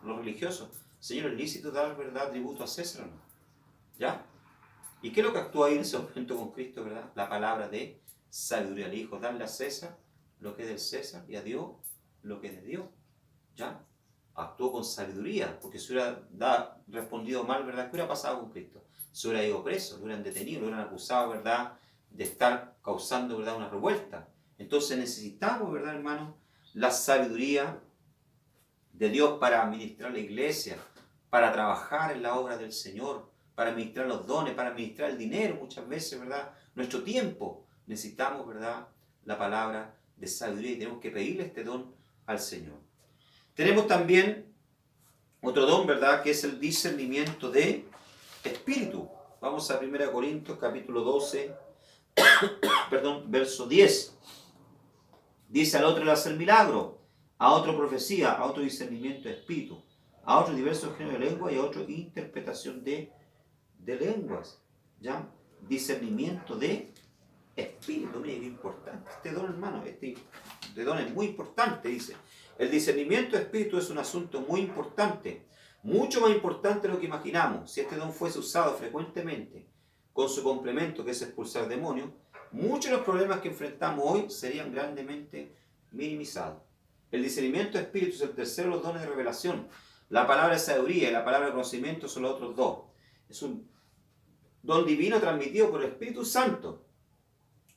los religiosos, Señor, ¿es lícito dar, ¿verdad?, tributo a César, ¿no? ¿Ya? ¿Y qué es lo que actuó ahí en ese momento con Cristo, verdad? La palabra de sabiduría. Le dijo, darle a César lo que es del César y a Dios lo que es de Dios. ¿Ya? Actuó con sabiduría, porque si hubiera respondido mal, ¿verdad?, ¿qué hubiera pasado con Cristo? Se hubiera ido preso, lo hubieran detenido, lo hubieran acusado, ¿verdad?, de estar causando, ¿verdad?, una revuelta. Entonces necesitamos, ¿verdad, hermanos?, la sabiduría de Dios para administrar la iglesia, para trabajar en la obra del Señor, para administrar los dones, para administrar el dinero muchas veces, ¿verdad? Nuestro tiempo. Necesitamos, ¿verdad?, la palabra de sabiduría y tenemos que pedirle este don al Señor. Tenemos también otro don, ¿verdad?, que es el discernimiento de espíritu. Vamos a 1 Corintios capítulo 12, verso 10. Dice: al otro le hace el milagro, a otro profecía, a otro discernimiento de espíritu, a otro diversos géneros de lengua y a otro interpretación de lenguas. ¿Ya? Discernimiento de espíritu. Mire qué importante este don, hermano. Este don es muy importante, dice. El discernimiento de espíritu es un asunto muy importante, mucho más importante de lo que imaginamos. Si este don fuese usado frecuentemente con su complemento, que es expulsar demonios, muchos de los problemas que enfrentamos hoy serían grandemente minimizados. El discernimiento de espíritu es el tercero de los dones de revelación. La palabra de sabiduría y la palabra de conocimiento son los otros dos. Es un don divino transmitido por el Espíritu Santo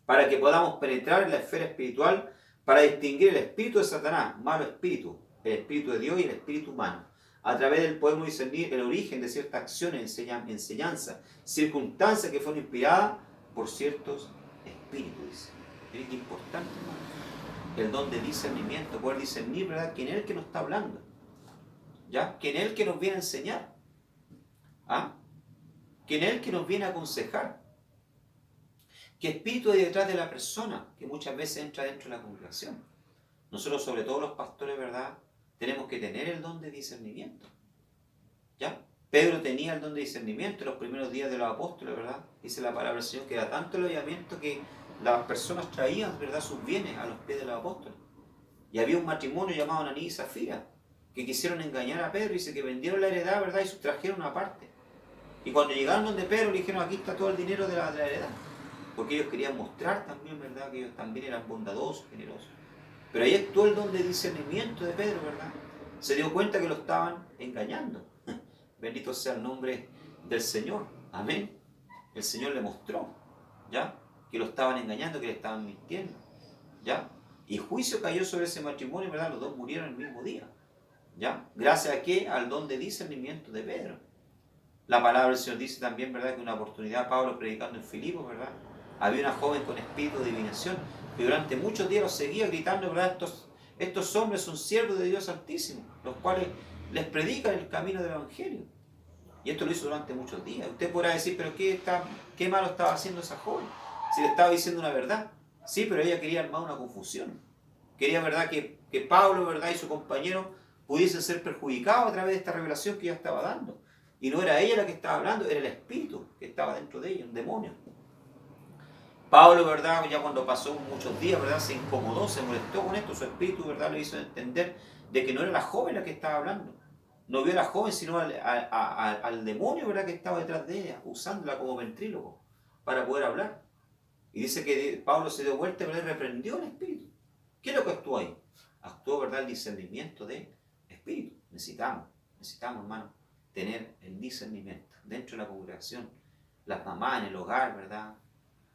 para que podamos penetrar en la esfera espiritual para distinguir el espíritu de Satanás, malo espíritu, el espíritu de Dios y el espíritu humano. A través del podemos discernir el origen de ciertas acciones, enseñanzas, circunstancias que fueron inspiradas por ciertos espíritus. Es importante, hermano, el don de discernimiento, poder discernir, ¿verdad?, quién es el que nos está hablando, ¿ya? ¿Quién es el que nos viene a enseñar? ¿Ah? ¿Quién es el que nos viene a aconsejar? ¿Qué espíritu hay detrás de la persona que muchas veces entra dentro de la congregación? Nosotros, sobre todo los pastores, ¿verdad?, tenemos que tener el don de discernimiento. ¿Ya? Pedro tenía el don de discernimiento en los primeros días de los apóstoles, ¿verdad? Dice la palabra del Señor que era tanto el avivamiento que las personas traían, ¿verdad?, sus bienes a los pies de los apóstoles. Y había un matrimonio llamado Ananí y Zafira que quisieron engañar a Pedro y dice que vendieron la heredad, ¿verdad?, y sustrajeron una parte. Y cuando llegaron donde Pedro le dijeron: aquí está todo el dinero de la heredad. Porque ellos querían mostrar también, ¿verdad?, que ellos también eran bondadosos, generosos. Pero ahí actuó el don de discernimiento de Pedro, ¿verdad? Se dio cuenta que lo estaban engañando. Bendito sea el nombre del Señor. Amén. El Señor le mostró, ¿ya?, que lo estaban engañando, que le estaban mintiendo, ¿ya? Y juicio cayó sobre ese matrimonio, ¿verdad? Los dos murieron el mismo día, ¿ya? ¿Gracias a qué? Al don de discernimiento de Pedro. La palabra del Señor dice también, ¿verdad?, que una oportunidad Pablo predicando en Filipos, ¿verdad?, había una joven con espíritu de adivinación que durante muchos días los seguía gritando, ¿verdad?, estos hombres son siervos de Dios Altísimo, los cuales les predican el camino del Evangelio. Y esto lo hizo durante muchos días. Usted podrá decir: pero ¿qué malo estaba haciendo esa joven? Si le estaba diciendo una verdad. Sí, pero ella quería armar una confusión. Quería, ¿verdad?, que Pablo, ¿verdad?, y su compañero pudiesen ser perjudicados a través de esta revelación que ella estaba dando. Y no era ella la que estaba hablando, era el espíritu que estaba dentro de ella, un demonio. Pablo, ¿verdad?, ya cuando pasó muchos días, ¿verdad?, se incomodó, se molestó con esto. Su espíritu, ¿verdad?, le hizo entender de que no era la joven la que estaba hablando. No vio a la joven, sino al demonio, ¿verdad?, que estaba detrás de ella, usándola como ventríloco para poder hablar. Y dice que Pablo se dio vuelta, ¿verdad?, y reprendió al espíritu. ¿Qué es lo que actuó ahí? Actuó, ¿verdad?, el discernimiento de espíritu. Necesitamos, hermano, tener el discernimiento dentro de la congregación. Las mamás en el hogar, ¿verdad?,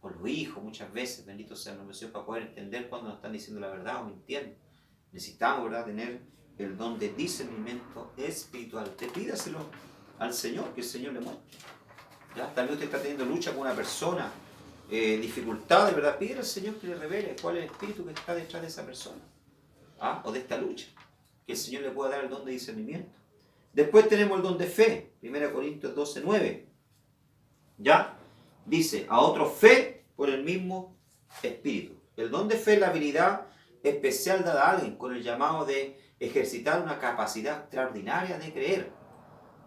o los hijos muchas veces, bendito sea el nombre del Señor, para poder entender cuando nos están diciendo la verdad o mintiendo. Necesitamos, ¿verdad?, tener el don de discernimiento espiritual. Usted pídaselo al Señor, que el Señor le muestre. ¿Ya? Tal vez usted está teniendo lucha con una persona, dificultades, ¿verdad? Pídele al Señor que le revele cuál es el espíritu que está detrás de esa persona, o de esta lucha, que el Señor le pueda dar el don de discernimiento. Después tenemos el don de fe, 1 Corintios 12, 9. ¿Ya? Dice: a otro fe por el mismo espíritu. El don de fe es la habilidad especial dada a alguien con el llamado de ejercitar una capacidad extraordinaria de creer.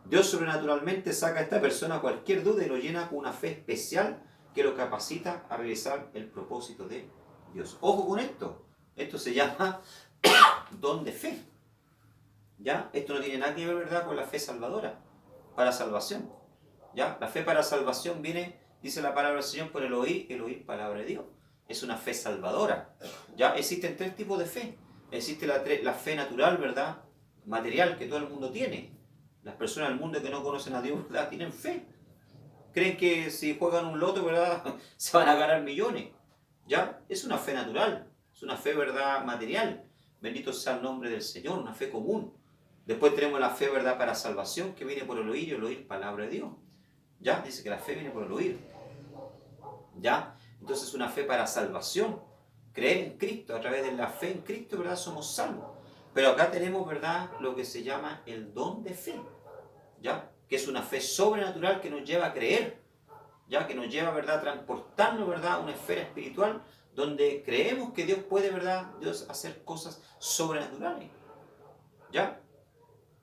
Dios sobrenaturalmente saca a esta persona cualquier duda y lo llena con una fe especial que lo capacita a realizar el propósito de Dios. Ojo con esto. Esto se llama don de fe. ¿Ya? Esto no tiene nada que ver, ¿verdad?, con la fe salvadora, para salvación. ¿Ya? La fe para salvación viene, dice la palabra del Señor, por el oír palabra de Dios. Es una fe salvadora. ¿Ya? Existen tres tipos de fe. Existe la fe natural, ¿verdad?, material, que todo el mundo tiene. Las personas del mundo que no conocen a Dios, ¿verdad?, tienen fe. Creen que si juegan un loto, ¿verdad?, se van a ganar millones. ¿Ya? Es una fe natural. Es una fe, ¿verdad?, material. Bendito sea el nombre del Señor, una fe común. Después tenemos la fe, ¿verdad?, para salvación, que viene por el oír palabra de Dios. ¿Ya? Dice que la fe viene por el oír. ¿Ya? Entonces una fe para salvación. Creer en Cristo, a través de la fe en Cristo, ¿verdad? Somos salvos. Pero acá tenemos, ¿verdad? Lo que se llama el don de fe. ¿Ya? Que es una fe sobrenatural que nos lleva a creer. ¿Ya? Que nos lleva, ¿verdad? A transportarnos, ¿verdad? A una esfera espiritual donde creemos que Dios puede, ¿verdad? Dios hacer cosas sobrenaturales. ¿Ya?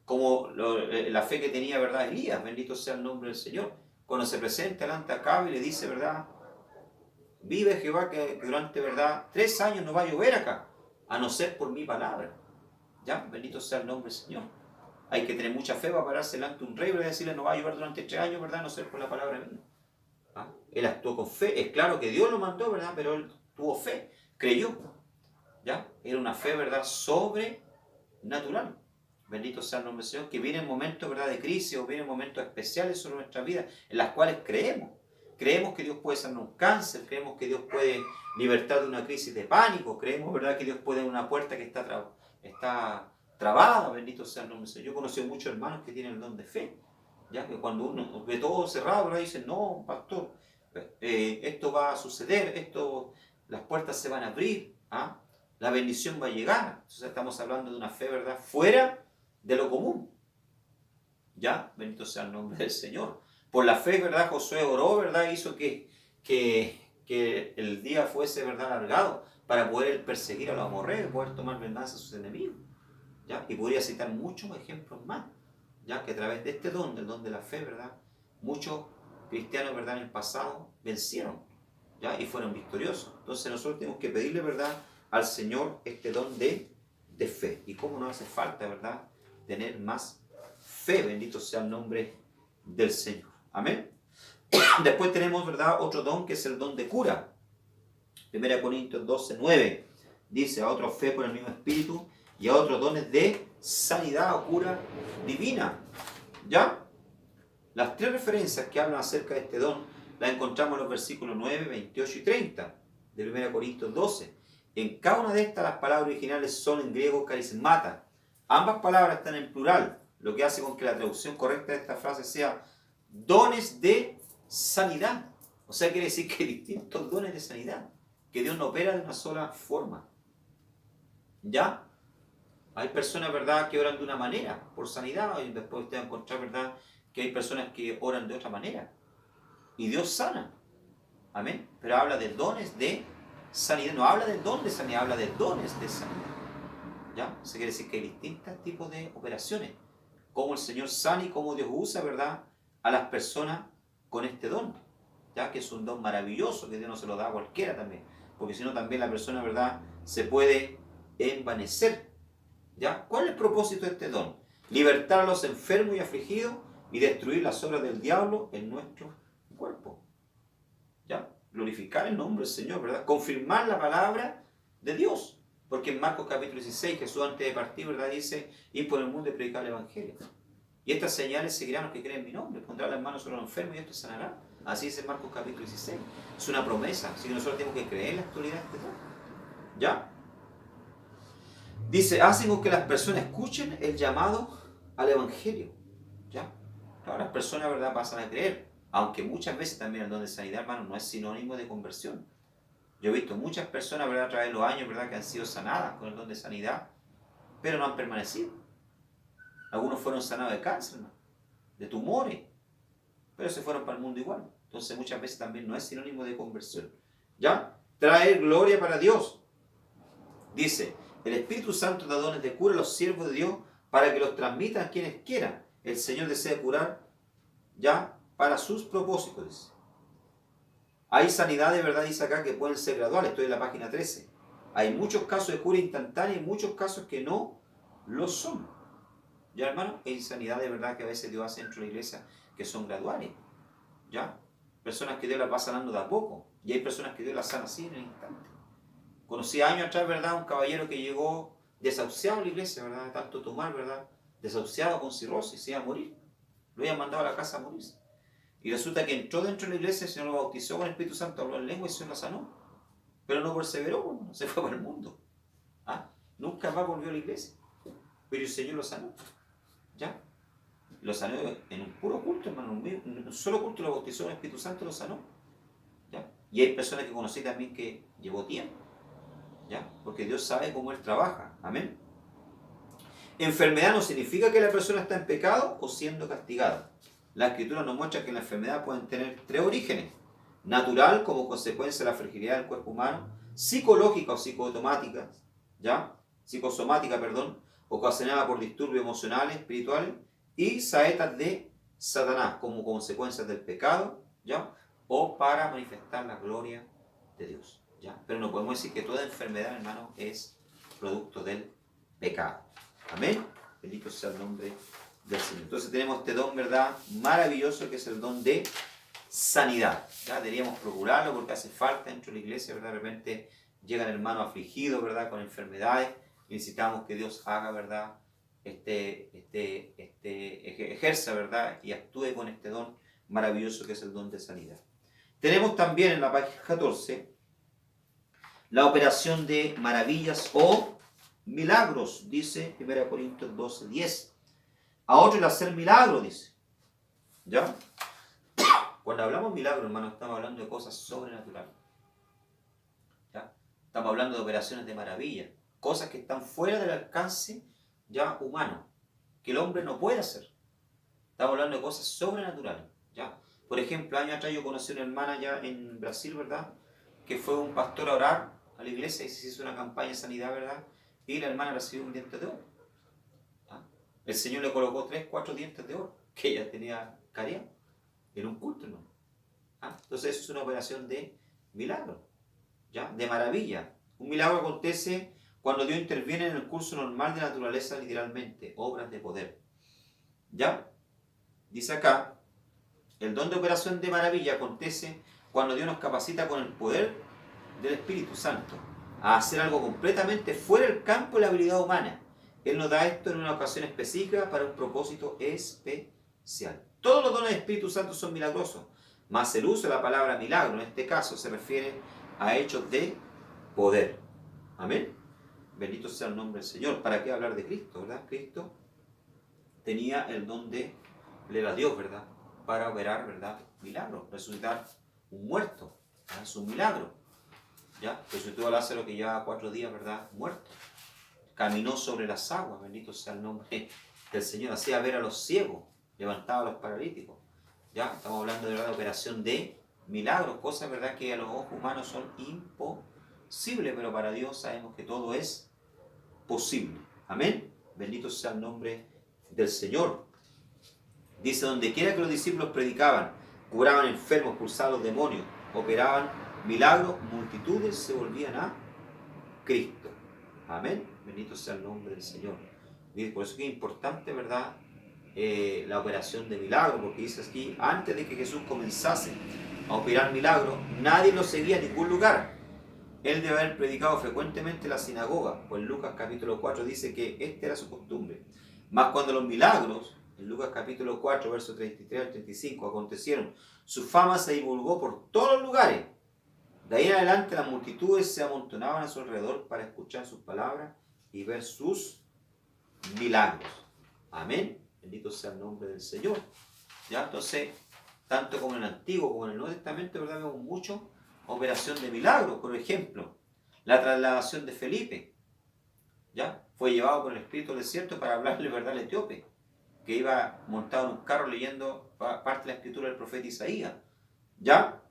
Como la fe que tenía, ¿verdad? Elías, bendito sea el nombre del Señor. Cuando se presenta delante de Acabe y le dice, ¿verdad? Vive Jehová que durante, ¿verdad? 3 años no va a llover acá, a no ser por mi palabra. ¿Ya? Bendito sea el nombre del Señor. Hay que tener mucha fe para pararse delante de un rey, ¿verdad? Y decirle no va a llover durante 3 años, ¿verdad? A no ser por la palabra mía. ¿Ah? Él actuó con fe. Es claro que Dios lo mandó, ¿verdad? Pero él tuvo fe, creyó. ¿Ya? Era una fe, ¿verdad? Sobrenatural. Bendito sea el nombre del Señor. Que vienen momentos, ¿verdad? De crisis o vienen momentos especiales sobre nuestra vida en las cuales creemos. Creemos que Dios puede sanar un cáncer, creemos que Dios puede libertar de una crisis de pánico, creemos, ¿verdad? Que Dios puede dar una puerta que está trabada, bendito sea el nombre del Señor. Yo he conocido muchos hermanos que tienen el don de fe, ya que cuando uno ve todo cerrado, ¿verdad? Dicen, no, pastor, esto va a suceder, las puertas se van a abrir, ¿ah? La bendición va a llegar. Entonces estamos hablando de una fe, ¿verdad? Fuera de lo común. ¿Ya? Bendito sea el nombre del Señor. Por la fe, ¿verdad? Josué oró, ¿verdad? Hizo que el día fuese, ¿verdad? Alargado para poder perseguir a los amorreos y poder tomar venganza a sus enemigos. ¿Ya? Y podría citar muchos ejemplos más. ¿Ya? Que a través de este don, del don de la fe, ¿verdad? Muchos cristianos, ¿verdad? En el pasado vencieron, ¿ya? Y fueron victoriosos. Entonces nosotros tenemos que pedirle, ¿verdad? Al Señor este don de fe. Y cómo nos hace falta, ¿verdad? Tener más fe. Bendito sea el nombre del Señor. Amén. Después tenemos, ¿verdad? Otro don que es el don de cura. 1 Corintios 12:9 dice: a otros fe por el mismo Espíritu y a otros dones de sanidad o cura divina. ¿Ya? Las 3 referencias que hablan acerca de este don las encontramos en los versículos 9, 28 y 30 de 1 Corintios 12. En cada una de estas las palabras originales son en griego carismata. Ambas palabras están en plural, lo que hace con que la traducción correcta de esta frase sea dones de sanidad. O sea, quiere decir que hay distintos dones de sanidad, que Dios no opera de una sola forma. ¿Ya? Hay personas, ¿verdad?, que oran de una manera por sanidad, y después usted va a encontrar, ¿verdad?, que hay personas que oran de otra manera. Y Dios sana. Amén. Pero habla de dones de sanidad. No habla del don de sanidad, habla de dones de sanidad. ¿Ya? Eso quiere decir que hay distintos tipos de operaciones. Cómo el Señor sana y cómo Dios usa, ¿verdad?, a las personas con este don. ¿Ya? Que es un don maravilloso, que Dios no se lo da a cualquiera también. Porque si no, también la persona, ¿verdad?, se puede envanecer. ¿Ya? ¿Cuál es el propósito de este don? Libertar a los enfermos y afligidos y destruir las obras del diablo en nuestro cuerpo. ¿Ya? Glorificar el nombre del Señor, ¿verdad? Confirmar la palabra de Dios. Porque en Marcos capítulo 16, Jesús antes de partir, ¿verdad?, dice: ir por el mundo y predicar el Evangelio. Y estas señales seguirán los que creen en mi nombre. Pondrán las manos sobre los enfermos y estos sanarán. Así dice Marcos capítulo 16. Es una promesa. Así que nosotros tenemos que creer en la actualidad de este don. ¿Ya? Dice: hacen con que las personas escuchen el llamado al Evangelio. ¿Ya? Claro, las personas, ¿verdad?, pasan a creer. Aunque muchas veces también el don de sanidad, hermano, no es sinónimo de conversión. Yo he visto muchas personas, ¿verdad?, a través de los años, ¿verdad?, que han sido sanadas con el don de sanidad, pero no han permanecido. Algunos fueron sanados de cáncer, ¿no?, de tumores, pero se fueron para el mundo igual. Entonces muchas veces también no es sinónimo de conversión. ¿Ya? Traer gloria para Dios. Dice: el Espíritu Santo da dones de cura a los siervos de Dios para que los transmitan a quienes quieran. El Señor desea curar, ¿ya?, para sus propósitos, dice. Hay sanidades, ¿verdad?, dice acá, que pueden ser graduales. Estoy en la página 13. Hay muchos casos de cura instantánea y muchos casos que no lo son. ¿Ya, hermano? Hay sanidades, ¿verdad?, que a veces Dios hace dentro de la iglesia que son graduales. ¿Ya? Personas que Dios las va sanando de a poco. Y hay personas que Dios las sana así en el instante. Conocí años atrás, ¿verdad?, un caballero que llegó desahuciado a la iglesia, ¿verdad?, de tanto tomar, ¿verdad?, desahuciado con cirrosis, se iba a morir. Lo habían mandado a la casa a morirse. Y resulta que entró dentro de la iglesia, el Señor lo bautizó con el Espíritu Santo, habló en lengua y el Señor lo sanó. Pero no perseveró, no se fue para el mundo. ¿Ah? Nunca más volvió a la iglesia. Pero el Señor lo sanó. ¿Ya? lo sanó en un puro culto, hermano, en un solo culto lo bautizó, el Espíritu Santo lo sanó. ¿Ya? Y hay personas que conocí también que llevó tiempo, ¿ya? Porque Dios sabe cómo Él trabaja. Amén. Enfermedad no significa que la persona está en pecado o siendo castigada. La Escritura nos muestra que la enfermedad pueden tener tres orígenes: natural, como consecuencia de la fragilidad del cuerpo humano; psicológica o psicosomática, ¿ya? Psicosomática, perdón, ocasionada por disturbios emocionales, espirituales; y saetas de Satanás, como consecuencias del pecado, ¿ya? O para manifestar la gloria de Dios, ¿ya? Pero no podemos decir que toda enfermedad, hermano, es producto del pecado. Amén. Bendito sea el nombre del Señor. Entonces tenemos este don, ¿verdad?, maravilloso, que es el don de sanidad. ¿Ya? Deberíamos procurarlo porque hace falta dentro de la iglesia, ¿verdad? De repente llegan hermanos afligidos, ¿verdad?, con enfermedades, y necesitamos que Dios haga, ¿verdad?, ejerza, ¿verdad?, y actúe con este don maravilloso que es el don de sanidad. Tenemos también en la página 14 la operación de maravillas o milagros, dice 1 Corintios 12:10. A otro el hacer milagros, dice. ¿Ya? Cuando hablamos de milagros, hermano, estamos hablando de cosas sobrenaturales. ¿Ya? Estamos hablando de operaciones de maravilla, cosas que están fuera del alcance ya humano, que el hombre no puede hacer. Estamos hablando de cosas sobrenaturales. ¿Ya? Por ejemplo, años atrás yo conocí a una hermana ya en Brasil, ¿verdad?, que fue un pastor a orar a la iglesia y se hizo una campaña de sanidad, ¿verdad? Y la hermana recibió un diente de oro. ¿Ah? El Señor le colocó 3, 4 dientes de oro, que ella tenía caries en un culto, ¿no? ¿Ah? Entonces eso es una operación de milagro, ¿ya? De maravilla. Un milagro acontece cuando Dios interviene en el curso normal de la naturaleza, literalmente, obras de poder. ¿Ya? Dice acá, el don de operación de maravilla acontece cuando Dios nos capacita con el poder del Espíritu Santo a hacer algo completamente fuera del campo de la habilidad humana. Él nos da esto en una ocasión específica para un propósito especial. Todos los dones del Espíritu Santo son milagrosos, mas el uso de la palabra milagro en este caso se refiere a hechos de poder. Amén. Bendito sea el nombre del Señor. ¿Para qué hablar de Cristo, verdad? Cristo tenía el don de, le era Dios, ¿verdad?, para operar, ¿verdad?, milagros, resucitar un muerto. Es un milagro. ¿Ya? Resucitó a Lázaro, que llevaba 4 días, ¿verdad?, muerto. Caminó sobre las aguas, bendito sea el nombre del Señor. Hacía ver a los ciegos, levantaba a los paralíticos. ¿Ya? Estamos hablando de verdad, operación de milagros, cosas, ¿verdad?, que a los ojos humanos son imposibles, pero para Dios sabemos que todo es posible. Amén. Bendito sea el nombre del Señor. Dice, donde quiera que los discípulos predicaban, curaban enfermos, expulsaban los demonios, operaban milagros, multitudes se volvían a Cristo. Amén. Bendito sea el nombre del Señor. Por eso que es importante, ¿verdad?, la operación de milagros, porque dice aquí, antes de que Jesús comenzase a operar milagros, nadie lo seguía en ningún lugar. Él debe haber predicado frecuentemente en la sinagoga, pues Lucas capítulo 4 dice que esta era su costumbre. Mas cuando los milagros, en Lucas capítulo 4, versos 33 al 35, acontecieron, su fama se divulgó por todos los lugares. De ahí en adelante las multitudes se amontonaban a su alrededor para escuchar sus palabras y ver sus milagros. Amén. Bendito sea el nombre del Señor. ¿Ya? Entonces, tanto como en el Antiguo como en el Nuevo Testamento, ¿verdad?, vemos mucho operación de milagros. Por ejemplo, la trasladación de Felipe, ¿ya?, fue llevado por el Espíritu al desierto para hablarle, ¿verdad?, al etíope, que iba montado en un carro leyendo parte de la escritura del profeta Isaías. ¿Ya?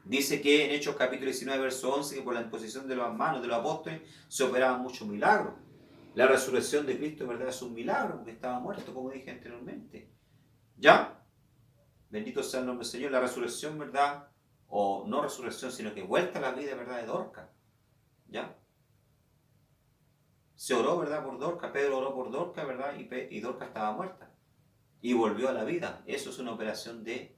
Dice que en Hechos capítulo 19, verso 11, que por la imposición de las manos de los apóstoles se operaban muchos milagros. La resurrección de Cristo, ¿verdad?, es un milagro, porque estaba muerto, como dije anteriormente. ¿Ya? Bendito sea el nombre del Señor. La resurrección, ¿verdad?, o no resurrección, sino que vuelta a la vida, ¿verdad?, de Dorcas. ¿Ya? Se oró, ¿verdad?, por Dorcas. Pedro oró por Dorcas, ¿verdad?, y Dorcas estaba muerta. Y volvió a la vida. Eso es una operación de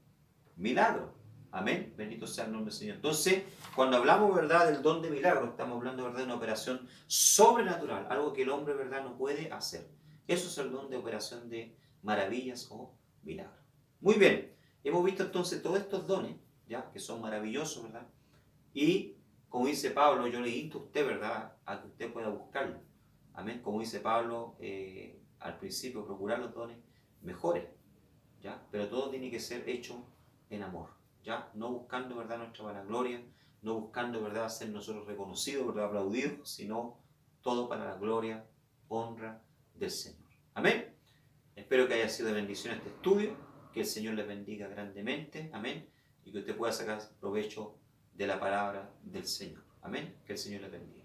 milagro. Amén. Bendito sea el nombre del Señor. Entonces, cuando hablamos, ¿verdad?, del don de milagro, estamos hablando, ¿verdad?, de una operación sobrenatural. Algo que el hombre, ¿verdad?, no puede hacer. Eso es el don de operación de maravillas o milagros. Muy bien. Hemos visto entonces todos estos dones, ¿ya?, que son maravillosos, ¿verdad? Y, como dice Pablo, yo le invito a usted, ¿verdad?, a que usted pueda buscarlo. Amén. Como dice Pablo al principio, procurar los dones mejores, ¿ya? Pero todo tiene que ser hecho en amor, ¿ya? No buscando, ¿verdad?, nuestra vanagloria, no buscando, ¿verdad?, ser nosotros reconocidos, ¿verdad?, aplaudidos, sino todo para la gloria, honra del Señor. Amén. Espero que haya sido de bendición este estudio, que el Señor les bendiga grandemente, amén, y que usted pueda sacar provecho de la palabra del Señor. Amén. Que el Señor les bendiga.